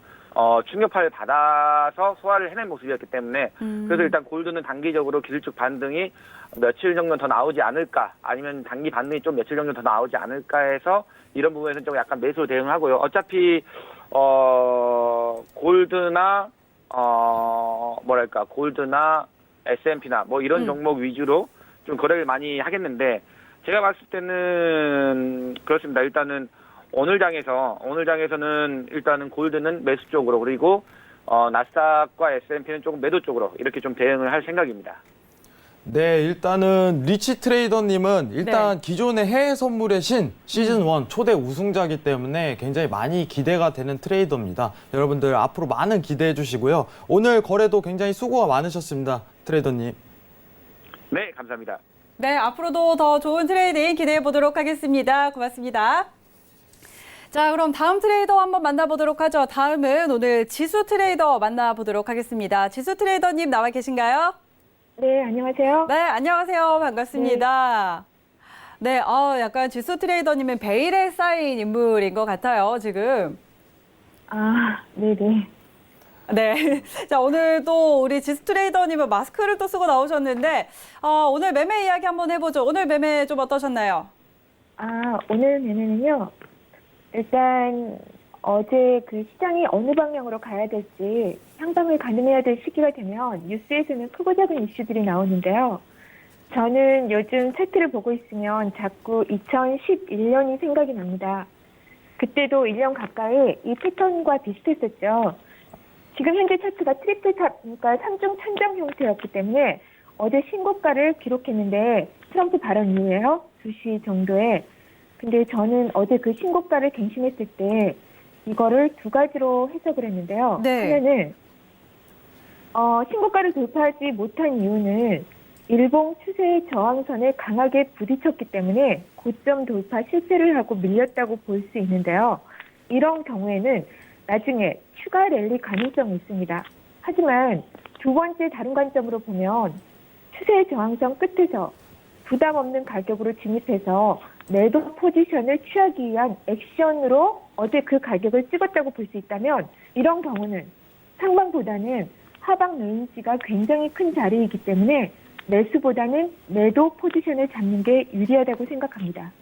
충격파를 받아서 소화를 해낸 모습이었기 때문에 그래서 일단 골드는 단기적으로 기술적 반등이 며칠 정도 더 나오지 않을까 아니면 단기 반등이 좀 며칠 정도 더 나오지 않을까 해서 이런 부분에서는 좀 약간 매수로 대응하고요. 어차피 골드나 골드나 S&P나 뭐 이런 종목 위주로 좀 거래를 많이 하겠는데 제가 봤을 때는 그렇습니다. 일단은 오늘 장에서는 일단은 골드는 매수 쪽으로, 그리고 나스닥과 S&P는 조금 매도 쪽으로 이렇게 좀 대응을 할 생각입니다. 네, 일단은 리치 트레이더님은 일단 기존의 해외 선물의 신 시즌 1 초대 우승자이기 때문에 굉장히 많이 기대가 되는 트레이더입니다. 여러분들 앞으로 많은 기대해 주시고요. 오늘 거래도 굉장히 수고가 많으셨습니다, 트레이더님. 네, 감사합니다. 네, 앞으로도 더 좋은 트레이딩 기대해 보도록 하겠습니다. 고맙습니다. 자, 그럼 다음 트레이더 한번 만나보도록 하죠. 다음은 오늘 지수 트레이더 만나보도록 하겠습니다. 지수 트레이더님 나와 계신가요? 네, 안녕하세요. 네, 안녕하세요. 반갑습니다. 네, 약간 지수 트레이더님은 베일에 쌓인 인물인 것 같아요, 지금. 아, 네네. 네. 자, 오늘 또 우리 지수 트레이더님은 마스크를 또 쓰고 나오셨는데, 오늘 매매 이야기 한번 해보죠. 오늘 매매 좀 어떠셨나요? 오늘 매매는요, 일단 어제 그 시장이 어느 방향으로 가야 될지 향방을 가늠해야 될 시기가 되면 뉴스에서는 크고 작은 이슈들이 나오는데요. 저는 요즘 차트를 보고 있으면 자꾸 2011년이 생각이 납니다. 그때도 1년 가까이 이 패턴과 비슷했었죠. 지금 현재 차트가 트리플 탑, 그러니까 3중 천장 형태였기 때문에 어제 신고가를 기록했는데 트럼프 발언 이후에요. 2시 정도에. 근데 저는 어제 그 신고가를 갱신했을 때 이거를 두 가지로 해석을 했는데요. 네. 하나는 신고가를 돌파하지 못한 이유는 일봉 추세의 저항선에 강하게 부딪혔기 때문에 고점 돌파 실패를 하고 밀렸다고 볼 수 있는데요. 이런 경우에는 나중에 추가 랠리 가능성이 있습니다. 하지만 두 번째 다른 관점으로 보면 추세의 저항선 끝에서 부담 없는 가격으로 진입해서 매도 포지션을 취하기 위한 액션으로 어제 그 가격을 찍었다고 볼 수 있다면 이런 경우는 상방보다는 하방 레인지가 굉장히 큰 자리이기 때문에 매수보다는 매도 포지션을 잡는 게 유리하다고 생각합니다.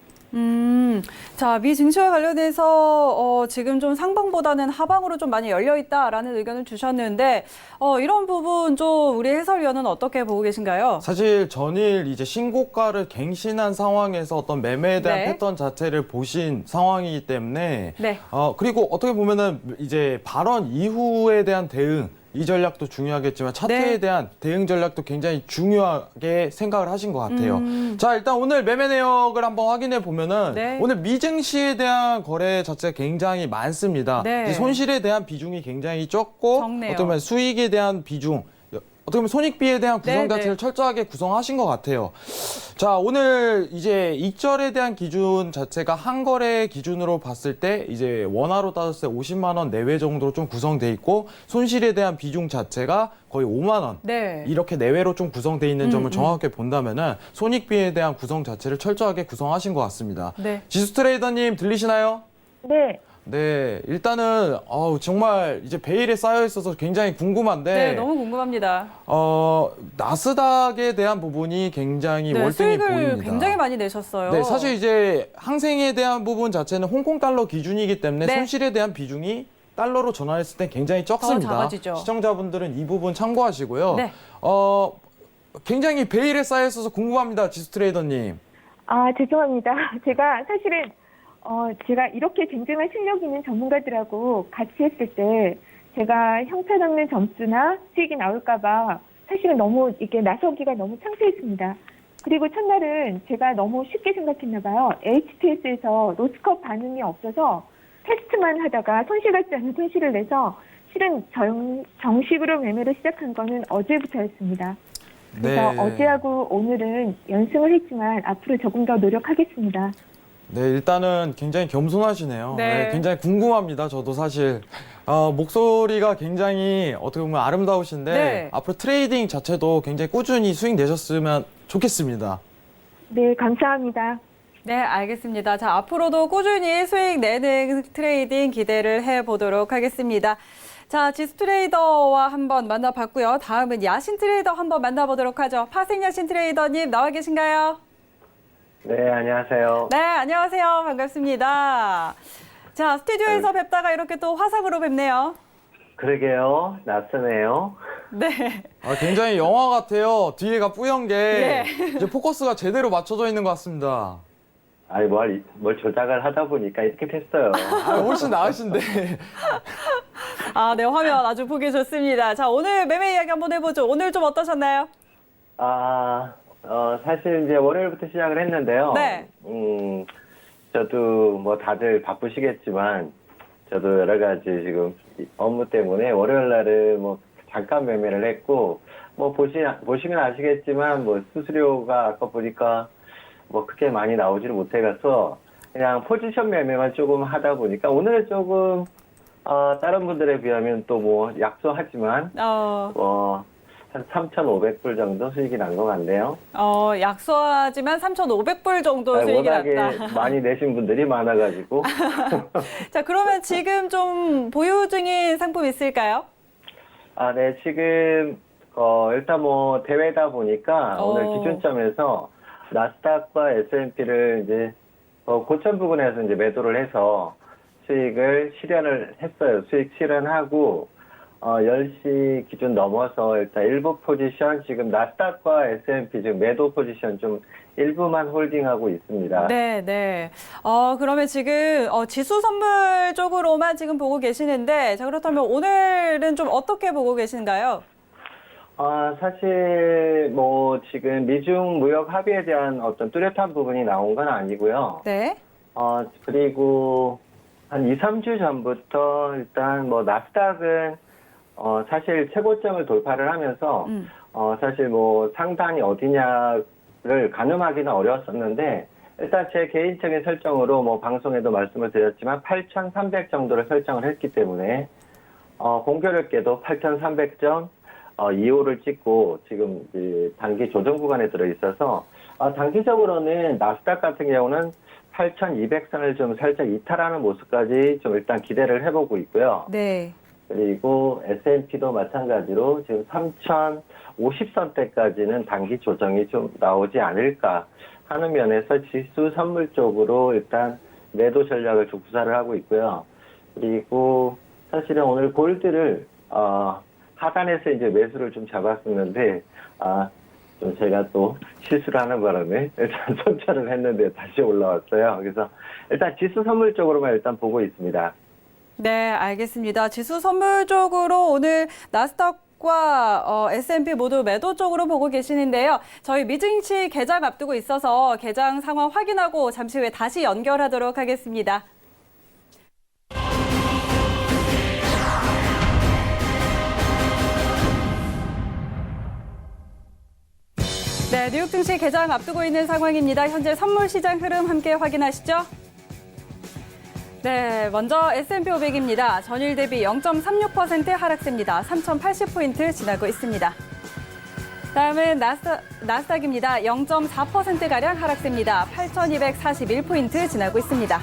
자, 미 증시와 관련해서 지금 좀 상방보다는 하방으로 좀 많이 열려 있다라는 의견을 주셨는데 이런 부분 좀 우리 해설위원은 어떻게 보고 계신가요? 사실 전일 이제 신고가를 갱신한 상황에서 어떤 매매에 대한 네. 패턴 자체를 보신 상황이기 때문에 네. 그리고 어떻게 보면은 이제 발언 이후에 대한 대응 이 전략도 중요하겠지만 차트에 네. 대한 대응 전략도 굉장히 중요하게 생각을 하신 것 같아요. 자, 일단 오늘 매매 내역을 한번 확인해 보면은 네. 오늘 미증시에 대한 거래 자체가 굉장히 많습니다. 네. 이제 손실에 대한 비중이 굉장히 적고 적네요. 어떻게 보면 수익에 대한 비중 어떻게 보면 손익비에 대한 구성 네, 자체를 네. 철저하게 구성하신 것 같아요. 자, 오늘 이제 익절에 대한 기준 자체가 한 거래 기준으로 봤을 때 이제 원화로 따졌을 때 50만 원 내외 정도로 좀 구성돼 있고 손실에 대한 비중 자체가 거의 5만 원 네. 이렇게 내외로 좀 구성돼 있는 점을 정확하게 본다면은 손익비에 대한 구성 자체를 철저하게 구성하신 것 같습니다. 네. 지수 트레이더님 들리시나요? 네. 네, 일단은 정말 이제 베일에 쌓여 있어서 굉장히 궁금한데 네, 너무 궁금합니다. 나스닥에 대한 부분이 굉장히 네, 월등히 수익을 보입니다. 굉장히 많이 내셨어요. 네, 사실 이제 항생에 대한 부분 자체는 홍콩 달러 기준이기 때문에 네. 손실에 대한 비중이 달러로 전환했을 때 굉장히 적습니다. 작아지죠. 시청자분들은 이 부분 참고하시고요. 네. 굉장히 베일에 쌓여 있어서 궁금합니다, 지수 트레이더님. 죄송합니다. 제가 사실은 제가 이렇게 쟁쟁한 실력 있는 전문가들하고 같이 했을 때 제가 형편없는 점수나 수익이 나올까봐 사실은 너무 이게 나서기가 너무 창피했습니다. 그리고 첫날은 제가 너무 쉽게 생각했나 봐요. HTS에서 로스컵 반응이 없어서 테스트만 하다가 손실 같지 않은 손실을 내서 실은 정식으로 매매를 시작한 거는 어제부터였습니다. 그래서 네. 어제하고 오늘은 연승을 했지만 앞으로 조금 더 노력하겠습니다. 네, 일단은 굉장히 겸손하시네요. 네. 네, 굉장히 궁금합니다. 저도 사실 목소리가 굉장히 어떻게 보면 아름다우신데 네. 앞으로 트레이딩 자체도 굉장히 꾸준히 수익 내셨으면 좋겠습니다. 네, 감사합니다. 네, 알겠습니다. 자, 앞으로도 꾸준히 수익 내는 트레이딩 기대를 해보도록 하겠습니다. 자, 지수 트레이더와 한번 만나봤고요. 다음은 야신 트레이더 한번 만나보도록 하죠. 파생 야신 트레이더님 나와 계신가요? 네, 안녕하세요. 네, 안녕하세요. 반갑습니다. 자, 스튜디오에서 뵙다가 이렇게 또 화상으로 뵙네요. 그러게요. 낯서네요. 네. 굉장히 영화 같아요. 뒤에가 뿌연 게 예. 이제 포커스가 제대로 맞춰져 있는 것 같습니다. 아니, 뭘 조작을 하다 보니까 이렇게 됐어요. 훨씬 나으신데. 네, 화면 아주 보기 좋습니다. 자, 오늘 매매 이야기 한번 해보죠. 오늘 좀 어떠셨나요? 사실 이제 월요일부터 시작을 했는데요. 네. 저도 뭐 다들 바쁘시겠지만, 저도 여러 가지 지금 업무 때문에 월요일 날은 뭐 잠깐 매매를 했고, 뭐 보시면 아시겠지만, 뭐 수수료가 아까 보니까 뭐 크게 많이 나오지를 못해가서 그냥 포지션 매매만 조금 하다 보니까 오늘은 조금 다른 분들에 비하면 또 뭐 약소하지만 한 3,500불 정도 수익이 난 것 같네요. 약소하지만 3,500불 정도 수익이 워낙에 났다. 많이 내신 분들이 많아가지고. 자, 그러면 지금 좀 보유 중인 상품 있을까요? 네, 지금 일단 뭐 대회다 보니까 오늘 기준점에서 나스닥과 S&P를 이제 고점 부근에서 이제 매도를 해서 수익을 실현을 했어요. 수익 실현하고 10시 기준 넘어서 일단 일부 포지션 지금 나스닥과 S&P 지금 매도 포지션 좀 일부만 홀딩하고 있습니다. 네, 네. 그러면 지금 지수 선물 쪽으로만 지금 보고 계시는데, 자, 그렇다면 오늘은 좀 어떻게 보고 계신가요? 사실 뭐 지금 미중 무역 합의에 대한 어떤 뚜렷한 부분이 나온 건 아니고요. 네. 그리고 한 2, 3주 전부터 일단 뭐 나스닥은 사실 최고점을 돌파를 하면서 사실 뭐 상단이 어디냐를 가늠하기는 어려웠었는데 일단 제 개인적인 설정으로 뭐 방송에도 말씀을 드렸지만 8,300 정도를 설정을 했기 때문에 공교롭게도 8,300점 2호를 찍고 지금 단기 조정 구간에 들어 있어서 단기적으로는 나스닥 같은 경우는 8,200선을 좀 살짝 이탈하는 모습까지 좀 일단 기대를 해보고 있고요. 네. 그리고 S&P도 마찬가지로 지금 3,050선대까지는 단기 조정이 좀 나오지 않을까 하는 면에서 지수 선물 쪽으로 일단 매도 전략을 좀 구사를 하고 있고요. 그리고 사실은 오늘 골드를 하단에서 이제 매수를 좀 잡았었는데 좀 제가 또 실수를 하는 바람에 일단 손절을 했는데 다시 올라왔어요. 그래서 일단 지수 선물 쪽으로만 일단 보고 있습니다. 네, 알겠습니다. 지수 선물 쪽으로 오늘 나스닥과 S&P 모두 매도 쪽으로 보고 계시는데요. 저희 미증시 개장 앞두고 있어서 개장 상황 확인하고 잠시 후에 다시 연결하도록 하겠습니다. 네, 뉴욕 증시 개장 앞두고 있는 상황입니다. 현재 선물 시장 흐름 함께 확인하시죠. 네, 먼저 S&P 500입니다. 전일 대비 0.36% 하락세입니다. 3,080포인트 지나고 있습니다. 다음은 나스닥입니다. 0.4%가량 하락세입니다. 8,241포인트 지나고 있습니다.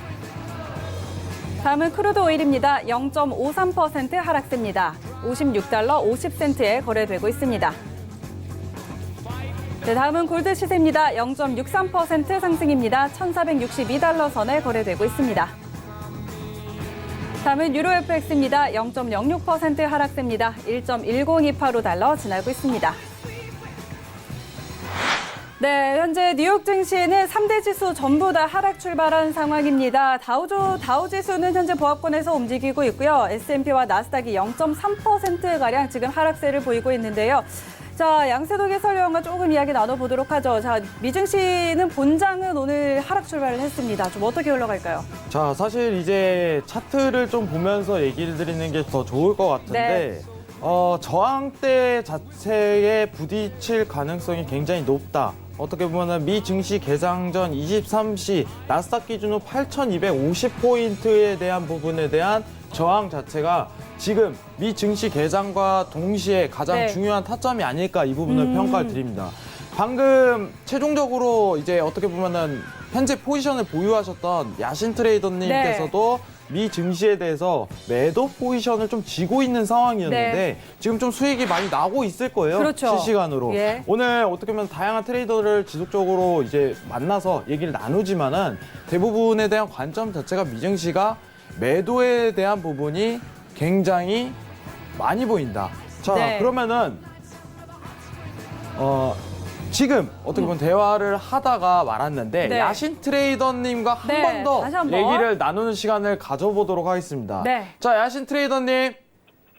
다음은 크루드 오일입니다. 0.53% 하락세입니다. 56달러 50센트에 거래되고 있습니다. 네, 다음은 골드 시세입니다. 0.63% 상승입니다. 1,462달러 선에 거래되고 있습니다. 다음은 유로 FX입니다. 0.06% 하락세입니다. 1.1028달러 지나고 있습니다. 네, 현재 뉴욕 증시에는 3대 지수 전부 다 하락 출발한 상황입니다. 다우 지수는 현재 보합권에서 움직이고 있고요. S&P와 나스닥이 0.3%가량 지금 하락세를 보이고 있는데요. 자, 양세독 해설위원과 조금 이야기 나눠보도록 하죠. 자, 미증시는 본장은 오늘 하락 출발을 했습니다. 좀 어떻게 흘러갈까요? 자, 사실 이제 차트를 좀 보면서 얘기를 드리는 게 더 좋을 것 같은데, 저항대 자체에 부딪힐 가능성이 굉장히 높다. 어떻게 보면 미 증시 개장 전 23시 나스닥 기준으로 8,250포인트에 대한 부분에 대한 저항 자체가 지금 미 증시 개장과 동시에 가장 중요한 타점이 아닐까 이 부분을 평가를 드립니다. 방금 최종적으로 이제 어떻게 보면은 현재 포지션을 보유하셨던 야신 트레이더님께서도 미 증시에 대해서 매도 포지션을 좀 쥐고 있는 상황이었는데 지금 좀 수익이 많이 나고 있을 거예요. 그렇죠. 실시간으로. 오늘 어떻게 보면 다양한 트레이더를 지속적으로 이제 만나서 얘기를 나누지만은 대부분에 대한 관점 자체가 미 증시가 매도에 대한 부분이 굉장히 많이 보인다. 자, 네. 그러면은 지금 어떻게 보면 대화를 하다가 말았는데 네. 야신 트레이더님과 한 네, 번 더 다시 한 번. 얘기를 나누는 시간을 가져보도록 하겠습니다. 네. 자, 야신 트레이더님.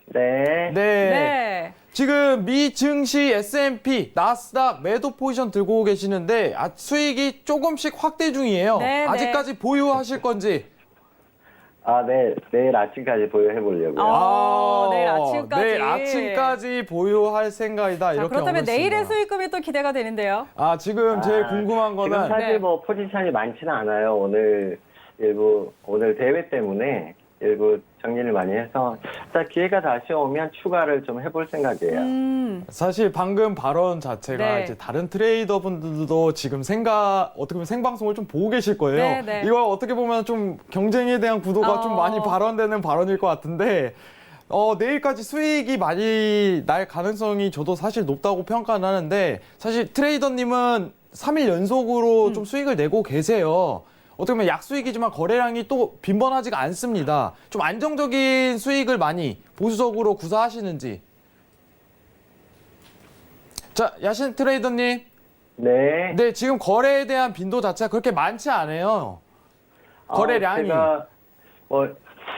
네. 네. 지금 미 증시 S&P, 나스닥 매도 포지션 들고 계시는데 수익이 조금씩 확대 중이에요. 네, 아직까지 보유하실 건지. 네. 내일 아침까지 보유해 보려고요. 내일 아침까지. 내일 아침까지 보유할 생각이다. 자, 이렇게 그렇다면 알고 내일의 있습니다. 수익금이 또 기대가 되는데요. 지금 제일 궁금한 지금 거는 사실 네. 뭐 포지션이 많지는 않아요. 오늘 대회 때문에 일부 정리를 많이 해서 기회가 다시 오면 추가를 좀 해볼 생각이에요. 사실 방금 발언 자체가 네. 이제 다른 트레이더 분들도 지금 어떻게 보면 생방송을 좀 보고 계실 거예요. 네, 네. 이거 어떻게 보면 좀 경쟁에 대한 구도가 좀 많이 발언되는 발언일 것 같은데 내일까지 수익이 많이 날 가능성이 저도 사실 높다고 평가는 하는데 사실 트레이더님은 3일 연속으로 좀 수익을 내고 계세요. 어떻게 보면 약수익이지만 거래량이 또 빈번하지가 않습니다. 좀 안정적인 수익을 많이 보수적으로 구사하시는지. 자, 야신 트레이더님. 네. 네, 지금 거래에 대한 빈도 자체가 그렇게 많지 않아요. 거래량이. 제가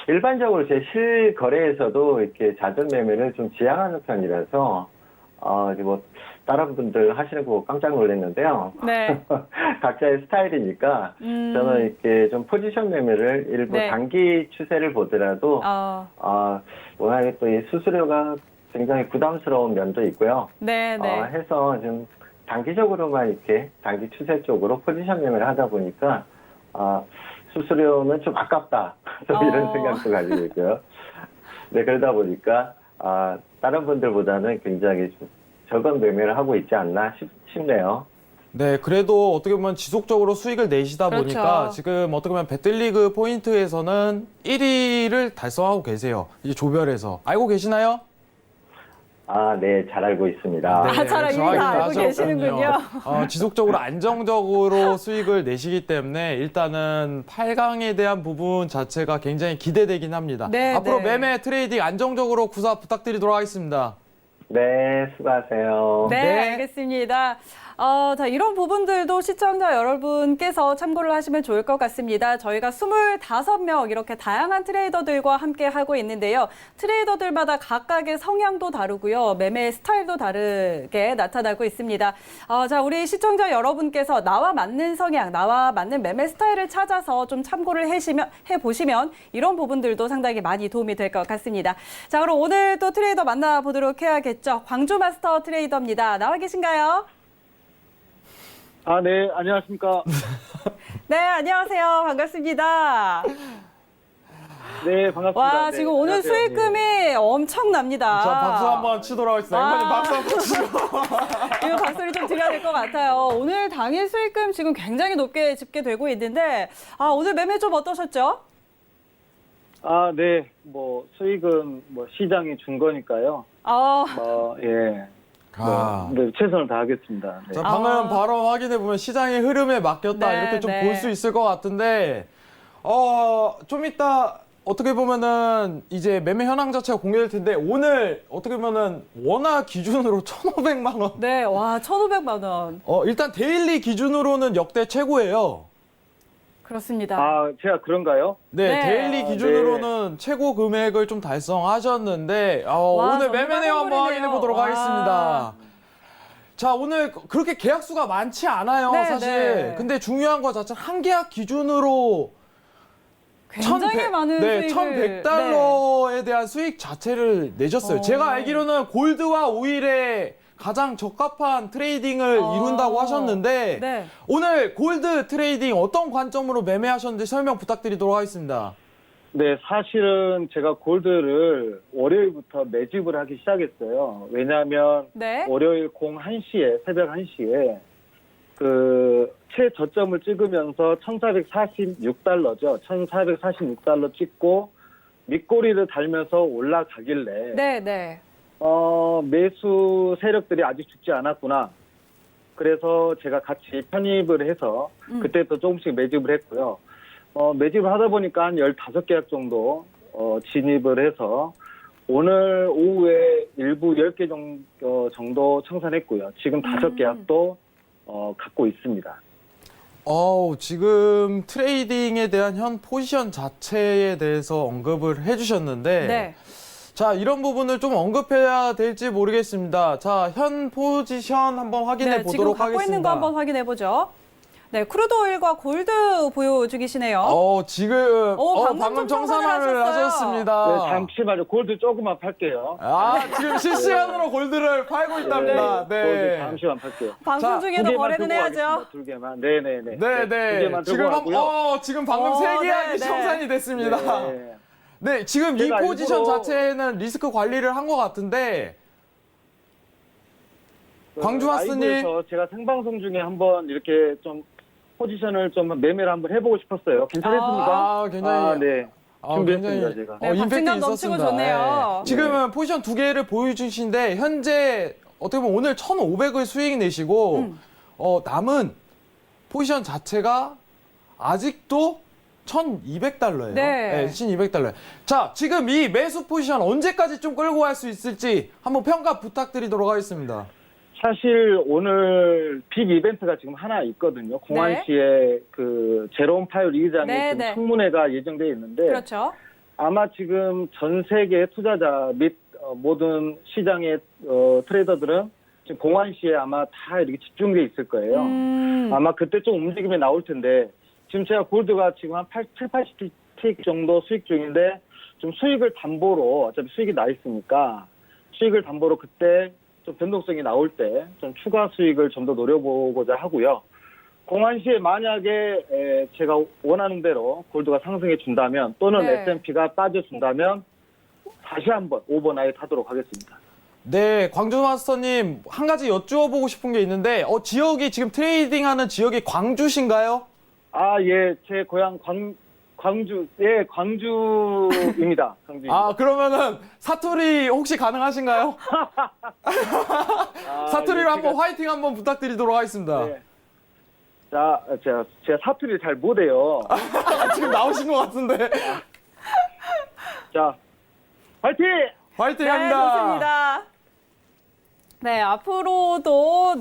일반적으로 제 실거래에서도 이렇게 자전 매매를 좀 지향하는 편이라서 다른 분들 하시는 거 보고 깜짝 놀랐는데요. 네. 각자의 스타일이니까 저는 이렇게 좀 포지션 매매를 일부 네. 단기 추세를 보더라도 워낙에 또 이 수수료가 굉장히 부담스러운 면도 있고요. 네, 네. 해서 좀 단기적으로만 이렇게 단기 추세 쪽으로 포지션 매매를 하다 보니까 수수료는 좀 아깝다. 이런 생각도 가지고 있고요. 네, 그러다 보니까 다른 분들보다는 굉장히 좀 적은 매매를 하고 있지 않나 싶네요. 네, 그래도 어떻게 보면 지속적으로 수익을 내시다 그렇죠. 보니까 지금 어떻게 보면 배틀리그 포인트에서는 1위를 달성하고 계세요. 이제 조별에서. 알고 계시나요? 네, 잘 알고 있습니다. 잘 정확히 알고 아셨군요. 계시는군요. 지속적으로 안정적으로 수익을 내시기 때문에 일단은 8강에 대한 부분 자체가 굉장히 기대되긴 합니다. 네, 앞으로 네. 매매 트레이딩 안정적으로 구사 부탁드리도록 하겠습니다. 네, 수고하세요. 네, 네. 알겠습니다. 자, 이런 부분들도 시청자 여러분께서 참고를 하시면 좋을 것 같습니다. 저희가 25명 이렇게 다양한 트레이더들과 함께 하고 있는데요. 트레이더들마다 각각의 성향도 다르고요. 매매 스타일도 다르게 나타나고 있습니다. 자, 우리 시청자 여러분께서 나와 맞는 성향, 나와 맞는 매매 스타일을 찾아서 좀 참고를 해보시면 이런 부분들도 상당히 많이 도움이 될 것 같습니다. 자, 그럼 오늘 또 트레이더 만나보도록 해야겠죠. 광주 마스터 트레이더입니다. 나와 계신가요? 네, 안녕하십니까. 네, 안녕하세요. 반갑습니다. 네, 반갑습니다. 와, 네, 지금 오늘 안녕하세요. 수익금이 엄청납니다. 자, 박수 한번 치도록 하겠습니다. 앵커님 박수 한번 치시고. 이거 박수를 좀 드려야 될 것 같아요. 오늘 당일 수익금 지금 굉장히 높게 집계되고 있는데, 오늘 매매 좀 어떠셨죠? 네, 수익은 시장이 준 거니까요. 예. 네, 최선을 다하겠습니다. 네. 자, 방금 발언 확인해 보면 시장의 흐름에 맡겼다 네, 이렇게 좀 네. 볼 수 있을 것 같은데 좀 이따 어떻게 보면은 이제 매매 현황 자체가 공개될 텐데 오늘 어떻게 보면은 원화 기준으로 1,500만 원. 네, 와, 1,500만 원. 일단 데일리 기준으로는 역대 최고예요. 그렇습니다. 제가 그런가요? 네, 네. 데일리 기준으로는 최고 금액을 좀 달성하셨는데 와, 오늘 매매 정말 내용 한번 선물이네요. 확인해 보도록 와. 하겠습니다. 자, 오늘 그렇게 계약 수가 많지 않아요, 네, 사실. 네. 근데 중요한 거 자체는 한 계약 기준으로 굉장히 많은 수익을. 1,100달러에 대한 수익 자체를 내셨어요. 제가 알기로는 골드와 오일에 가장 적합한 트레이딩을 이룬다고 하셨는데 네. 오늘 골드 트레이딩 어떤 관점으로 매매하셨는지 설명 부탁드리도록 하겠습니다. 네, 사실은 제가 골드를 월요일부터 매집을 하기 시작했어요. 왜냐하면 네. 월요일 01시에, 새벽 1시에 최저점을 찍으면서 1,446달러죠. 1,446달러 찍고 밑꼬리를 달면서 올라가길래 네, 네. 매수 세력들이 아직 죽지 않았구나. 그래서 제가 같이 편입을 해서 그때부터 조금씩 매집을 했고요. 매집을 하다 보니까 한 15계약 정도 진입을 해서 오늘 오후에 일부 10개 정도 청산했고요. 지금 5계약도 갖고 있습니다. 지금 트레이딩에 대한 현 포지션 자체에 대해서 언급을 해주셨는데, 네. 자, 이런 부분을 좀 언급해야 될지 모르겠습니다. 자, 현 포지션 한번 확인해 지금 보도록 갖고 하겠습니다. 있는 거 한번 확인해 보죠. 네, 크루드 오일과 골드 보유 중이시네요. 지금 방금 좀 청산을 하셨어요. 하셨습니다. 네, 잠시만요. 골드 조금만 팔게요. 지금 실시간으로 골드를 팔고 있답니다. 골드 네. 잠시만 팔게요. 방송 자, 중에도 거래는 해야죠. 2개만. 네네네. 네. 2개만 들고 지금 가고요. 지금 방금 3계약이 네. 청산이 됐습니다. 네. 네, 지금 이 제가 포지션 일부러- 자체는 리스크 관리를 한 것 같은데, 광주마스님. 라이브에서 제가 생방송 중에 한번 이렇게 좀 포지션을 좀 매매를 한번 해보고 싶었어요. 괜찮습니까? 굉장히. 네. 준비했습니다, 제가. 네, 박진감 넘치고 좋네요. 지금은 포지션 2개를 보유 중이신데, 현재 어떻게 보면 오늘 1,500을 수익 내시고, 남은 포지션 자체가 아직도 $1,200예요. 네. 1,200달러. 자, 지금 이 매수 포지션 언제까지 좀 끌고 갈 수 있을지 한번 평가 부탁드리도록 하겠습니다. 사실 오늘 빅 이벤트가 지금 하나 있거든요. 공안시의 그 제롬 파월 이사장의 네, 지금 네. 청문회가 예정되어 있는데 그렇죠. 아마 지금 전 세계 투자자 및 모든 시장의 트레이더들은 지금 공안시에 아마 다 이렇게 집중돼 있을 거예요. 아마 그때 좀 움직임이 나올 텐데 지금 제가 골드가 지금 한 80틱 정도 수익 중인데 좀 수익을 담보로 어차피 수익이 나 있으니까 수익을 담보로 그때 좀 변동성이 나올 때 좀 추가 수익을 좀 더 노려보고자 하고요. 공안시에 만약에 제가 원하는 대로 골드가 상승해 준다면 또는 네. S&P가 빠져준다면 다시 한번 오버나잇 하도록 하겠습니다. 네, 광주 마스터님 한 가지 여쭈어보고 싶은 게 있는데, 지역이 지금 트레이딩하는 지역이 광주신가요? 예, 제 고향 광주입니다. 광주입니다. 그러면은 사투리 혹시 가능하신가요? 사투리로 한번 화이팅 한번 부탁드리도록 하겠습니다. 네. 자, 제가 사투리를 잘 못해요. 지금 나오신 것 같은데. 자, 화이팅! 화이팅 네, 합니다. 좋습니다. 네, 앞으로도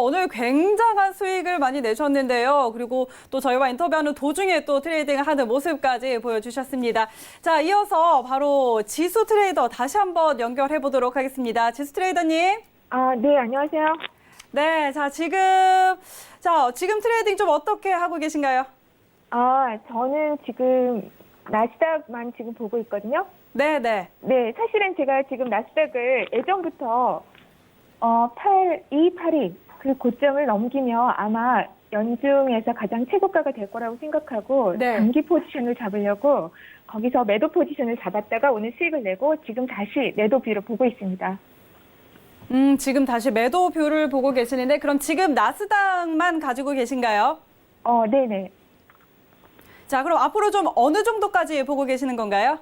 오늘 굉장한 수익을 많이 내셨는데요. 그리고 또 저희와 인터뷰하는 도중에 또 트레이딩을 하는 모습까지 보여주셨습니다. 자, 이어서 바로 지수 트레이더 다시 한번 연결해 보도록 하겠습니다. 지수 트레이더님. 네, 안녕하세요. 네, 지금 트레이딩 좀 어떻게 하고 계신가요? 저는 지금 나스닥만 지금 보고 있거든요. 네. 네, 사실은 제가 지금 나스닥을 예전부터 8282 그 고점을 넘기면 아마 연중에서 가장 최고가가 될 거라고 생각하고 네. 단기 포지션을 잡으려고 거기서 매도 포지션을 잡았다가 오늘 수익을 내고 지금 다시 매도 뷰를 보고 있습니다. 지금 다시 매도 뷰를 보고 계시는데 그럼 지금 나스닥만 가지고 계신가요? 네네. 자, 그럼 앞으로 좀 어느 정도까지 보고 계시는 건가요?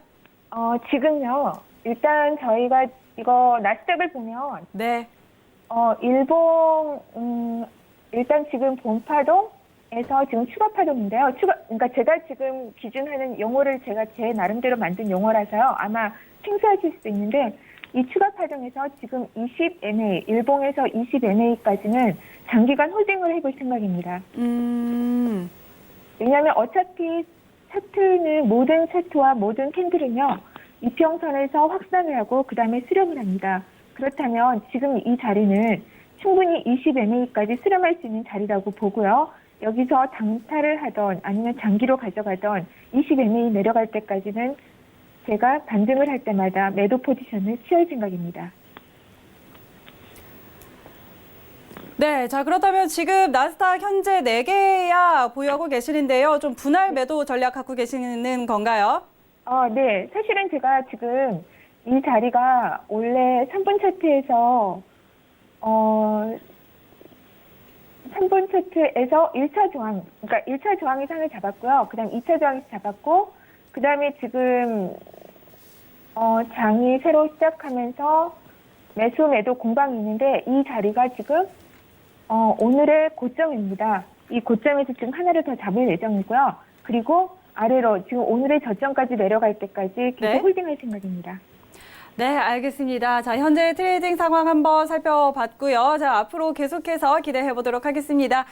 지금요. 일단 저희가 이거 나스닥을 보면 네. 일단 지금 본파동에서 지금 추가 파동인데요. 그러니까 제가 지금 기준하는 용어를 제가 제 나름대로 만든 용어라서요. 아마 생소하실 수도 있는데 이 추가 파동에서 지금 20MA, 일봉에서 20MA까지는 장기간 홀딩을 해볼 생각입니다. 왜냐하면 어차피 차트는 모든 차트와 모든 캔들은요. 이평선에서 확산을 하고 그 다음에 수렴을 합니다. 그렇다면 지금 이 자리는 충분히 20MA까지 수렴할 수 있는 자리라고 보고요. 여기서 장타를 하던 아니면 장기로 가져가던 20MA 내려갈 때까지는 제가 반등을 할 때마다 매도 포지션을 취할 생각입니다. 네, 자 그렇다면 지금 나스닥 현재 4개야 보유하고 계시는데요. 좀 분할 매도 전략 갖고 계시는 건가요? 네, 사실은 제가 지금 이 자리가 원래 3분 차트에서 3분 차트에서 1차 저항, 그러니까 1차 저항의 상을 잡았고요. 그 다음 2차 저항에서 잡았고, 그 다음에 지금 장이 새로 시작하면서 매수 매도 공방이 있는데 이 자리가 지금 오늘의 고점입니다. 이 고점에서 지금 하나를 더 잡을 예정이고요. 그리고 아래로 지금 오늘의 저점까지 내려갈 때까지 계속 네. 홀딩할 생각입니다. 네, 알겠습니다. 자, 현재 트레이딩 상황 한번 살펴봤고요. 자, 앞으로 계속해서 기대해 보도록 하겠습니다.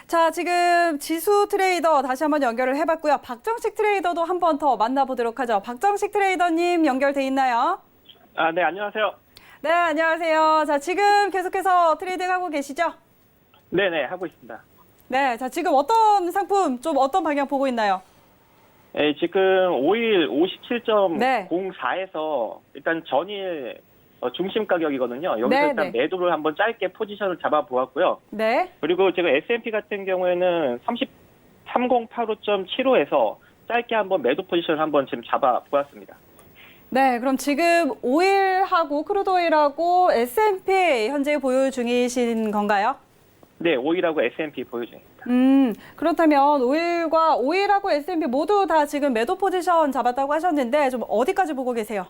자, 지금 지수 트레이더 다시 한번 연결을 해봤고요. 박정식 트레이더도 한 번 더 만나보도록 하죠. 박정식 트레이더님 연결돼 있나요? 네, 안녕하세요. 네, 안녕하세요. 자, 지금 계속해서 트레이딩 하고 계시죠? 네네, 하고 있습니다. 네, 자, 지금 어떤 상품, 좀 어떤 방향 보고 있나요? 네, 지금 5일 57.04에서 일단 전일 중심 가격이거든요. 여기서 네, 일단 네. 매도를 한번 짧게 포지션을 잡아보았고요. 네. 그리고 지금 S&P 같은 경우에는 30공파로.75에서 짧게 한번 매도 포지션을 한번 지금 잡아보았습니다. 네, 그럼 지금 오일하고 크루드오일하고 S&P 현재 보유 중이신 건가요? 네, 오일하고 S&P 보유 중입니다. 그렇다면 오일하고 S&P 모두 다 지금 매도 포지션 잡았다고 하셨는데 좀 어디까지 보고 계세요?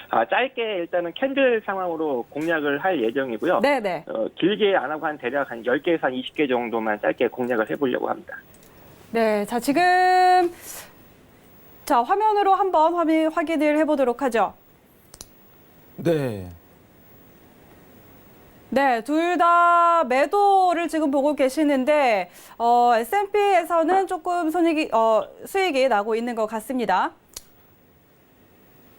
짧게 일단은 캔들 상황으로 공략을 할 예정이고요. 네네. 길게 안 하고 대략 한 10개에서 한 20개 정도만 짧게 공략을 해보려고 합니다. 네, 자, 지금 자, 화면으로 한번 확인을 해보도록 하죠. 네. 네, 둘 다 매도를 지금 보고 계시는데 S&P에서는 조금 수익이 나고 있는 것 같습니다.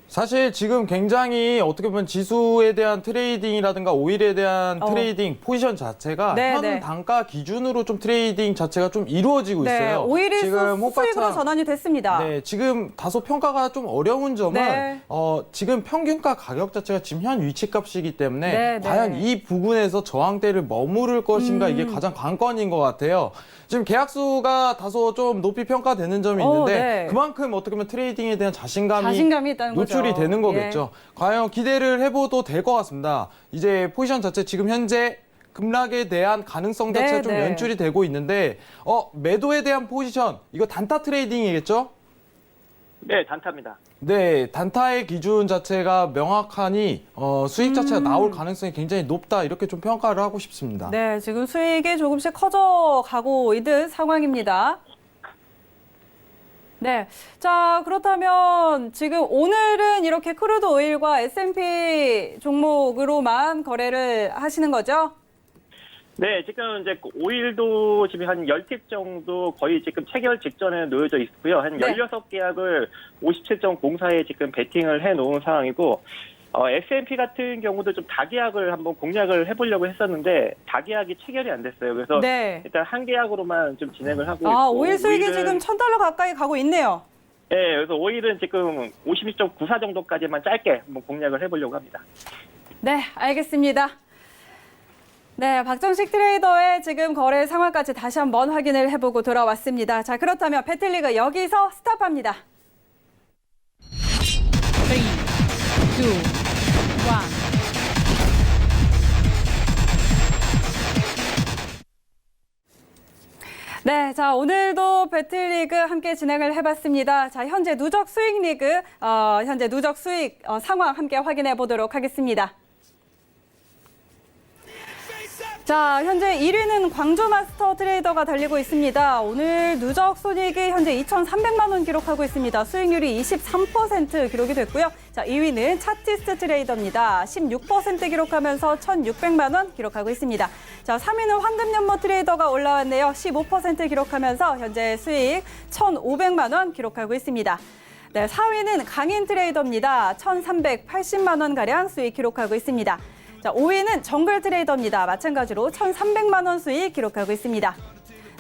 사실 지금 굉장히 어떻게 보면 지수에 대한 트레이딩이라든가 오일에 대한 트레이딩 포지션 자체가 네, 현 네. 단가 기준으로 좀 트레이딩 자체가 좀 이루어지고 네, 있어요. 오일이 지금 수익으로 전환이 됐습니다. 네, 지금 다소 평가가 좀 어려운 점은 네. 지금 평균가 가격 자체가 지금 현 위치값이기 때문에 네, 과연 네. 이 부분에서 저항대를 머무를 것인가 이게 가장 관건인 것 같아요. 지금 계약수가 다소 좀 높이 평가되는 점이 있는데 네. 그만큼 어떻게 보면 트레이딩에 대한 자신감이 있다는 노출이 거죠. 되는 거겠죠. 과연 기대를 해봐도 될 것 같습니다. 이제 포지션 자체 지금 현재 급락에 대한 가능성 자체가 네, 좀 네. 연출이 되고 있는데 매도에 대한 포지션 이거 단타 트레이딩이겠죠? 네, 단타입니다. 네, 단타의 기준 자체가 명확하니 수익 자체가 나올 가능성이 굉장히 높다 이렇게 좀 평가를 하고 싶습니다. 네, 지금 수익이 조금씩 커져가고 있는 상황입니다. 네, 자, 그렇다면 지금 오늘은 이렇게 크루드 오일과 S&P 종목으로만 거래를 하시는 거죠? 네, 지금 이제 오일도 지금 한 10팁 정도 거의 지금 체결 직전에 놓여져 있고요. 한 네. 16계약을 57.04에 지금 베팅을 해 놓은 상황이고, S&P 같은 경우도 좀 다계약을 한번 공략을 해보려고 했었는데, 다계약이 체결이 안 됐어요. 그래서 네. 일단 한 계약으로만 좀 진행을 하고 있고. 오일 수익이 오일은- 지금 $1,000 가까이 가고 있네요. 네, 그래서 오일은 지금 56.94 정도까지만 짧게 한번 공략을 해보려고 합니다. 네, 알겠습니다. 네, 박정식 트레이더의 지금 거래 상황까지 다시 한번 확인을 해보고 돌아왔습니다. 자, 그렇다면 배틀리그 여기서 스탑합니다. 3, 2, 1. 네, 자, 오늘도 배틀리그 함께 진행을 해봤습니다. 자, 현재 누적 수익 리그, 현재 누적 수익 상황 함께 확인해 보도록 하겠습니다. 자, 현재 1위는 광주 마스터 트레이더가 달리고 있습니다. 오늘 누적 손익이 현재 2,300만 원 기록하고 있습니다. 수익률이 23% 기록이 됐고요. 자, 2위는 차티스트 트레이더입니다. 16% 기록하면서 1,600만 원 기록하고 있습니다. 자, 3위는 황금연못 트레이더가 올라왔네요. 15% 기록하면서 현재 수익 1,500만 원 기록하고 있습니다. 네, 4위는 강인 트레이더입니다. 1,380만 원가량 수익 기록하고 있습니다. 자, 5위는 정글 트레이더입니다. 마찬가지로 1,300만 원 수익 기록하고 있습니다.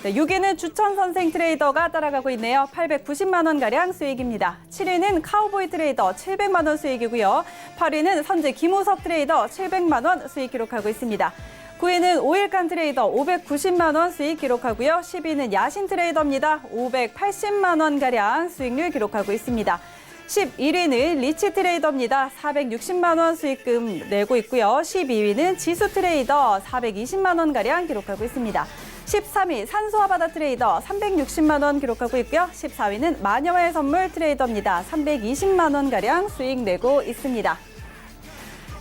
네, 6위는 주천 선생 트레이더가 따라가고 있네요. 890만 원가량 수익입니다. 7위는 카우보이 트레이더 700만 원 수익이고요. 8위는 선재 김우석 트레이더 700만 원 수익 기록하고 있습니다. 9위는 오일간 트레이더 590만 원 수익 기록하고요. 10위는 야신 트레이더입니다. 580만 원가량 수익률 기록하고 있습니다. 11위는 리치 트레이더입니다. 460만 원 수익금 내고 있고요. 12위는 지수 트레이더 420만 원가량 기록하고 있습니다. 13위 산소와바다 트레이더 360만 원 기록하고 있고요. 14위는 마녀의 선물 트레이더입니다. 320만 원가량 수익 내고 있습니다.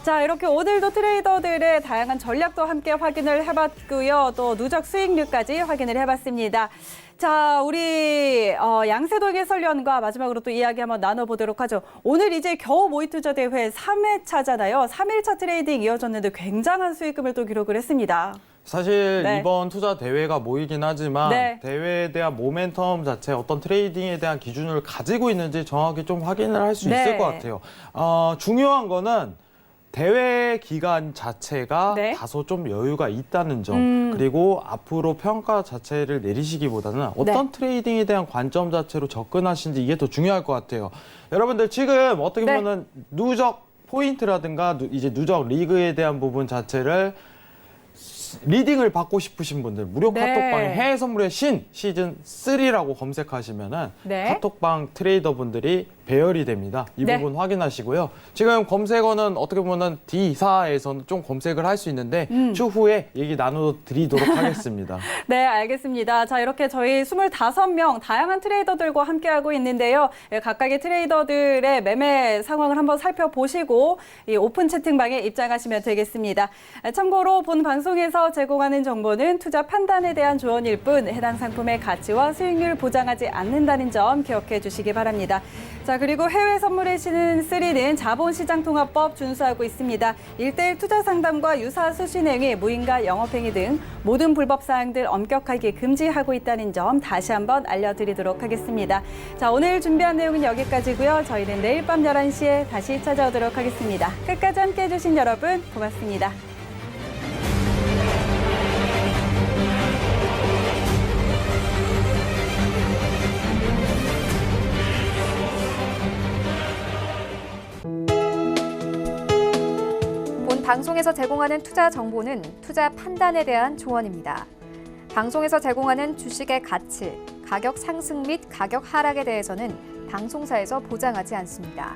자, 이렇게 오늘도 트레이더들의 다양한 전략도 함께 확인을 해봤고요. 또 누적 수익률까지 확인을 해봤습니다. 자, 우리 양세동 해설위원과 마지막으로 또 이야기 한번 나눠보도록 하죠. 오늘 이제 겨우 모의투자대회 3회차잖아요. 3일차 트레이딩 이어졌는데 굉장한 수익금을 또 기록을 했습니다. 사실 네. 이번 투자 대회가 모이긴 하지만 네. 대회에 대한 모멘텀 자체 어떤 트레이딩에 대한 기준을 가지고 있는지 정확히 좀 확인을 할 수 네. 있을 것 같아요. 중요한 거는 대회 기간 자체가 네. 다소 좀 여유가 있다는 점, 그리고 앞으로 평가 자체를 내리시기보다는 어떤 트레이딩에 대한 관점 자체로 접근하시는지 이게 더 중요할 것 같아요. 여러분들 지금 어떻게 네. 보면은 누적 포인트라든가 이제 누적 리그에 대한 부분 자체를 리딩을 받고 싶으신 분들 무료 네. 카톡방에 해외 선물의 신 시즌 3라고 검색하시면은 네. 카톡방 트레이더 분들이 배열이 됩니다. 이 네. 부분 확인하시고요. 지금 검색어는 어떻게 보면 D사에서는 좀 검색을 할 수 있는데 추후에 얘기 나눠드리도록 하겠습니다. 네, 알겠습니다. 자, 이렇게 저희 25명 다양한 트레이더들과 함께하고 있는데요. 각각의 트레이더들의 매매 상황을 한번 살펴보시고 이 오픈 채팅방에 입장하시면 되겠습니다. 참고로 본 방송에서 제공하는 정보는 투자 판단에 대한 조언일 뿐 해당 상품의 가치와 수익률을 보장하지 않는다는 점 기억해 주시기 바랍니다. 자, 그리고 해외 선물의 신은 3는 자본시장통합법 준수하고 있습니다. 1:1 투자 상담과 유사 수신행위, 무인가 영업행위 등 모든 불법 사항들 엄격하게 금지하고 있다는 점 다시 한번 알려드리도록 하겠습니다. 자, 오늘 준비한 내용은 여기까지고요. 저희는 내일 밤 11시에 다시 찾아오도록 하겠습니다. 끝까지 함께해 주신 여러분 고맙습니다. 본 방송에서 제공하는 투자 정보는 투자 판단에 대한 조언입니다. 방송에서 제공하는 주식의 가치, 가격 상승 및 가격 하락에 대해서는 방송사에서 보장하지 않습니다.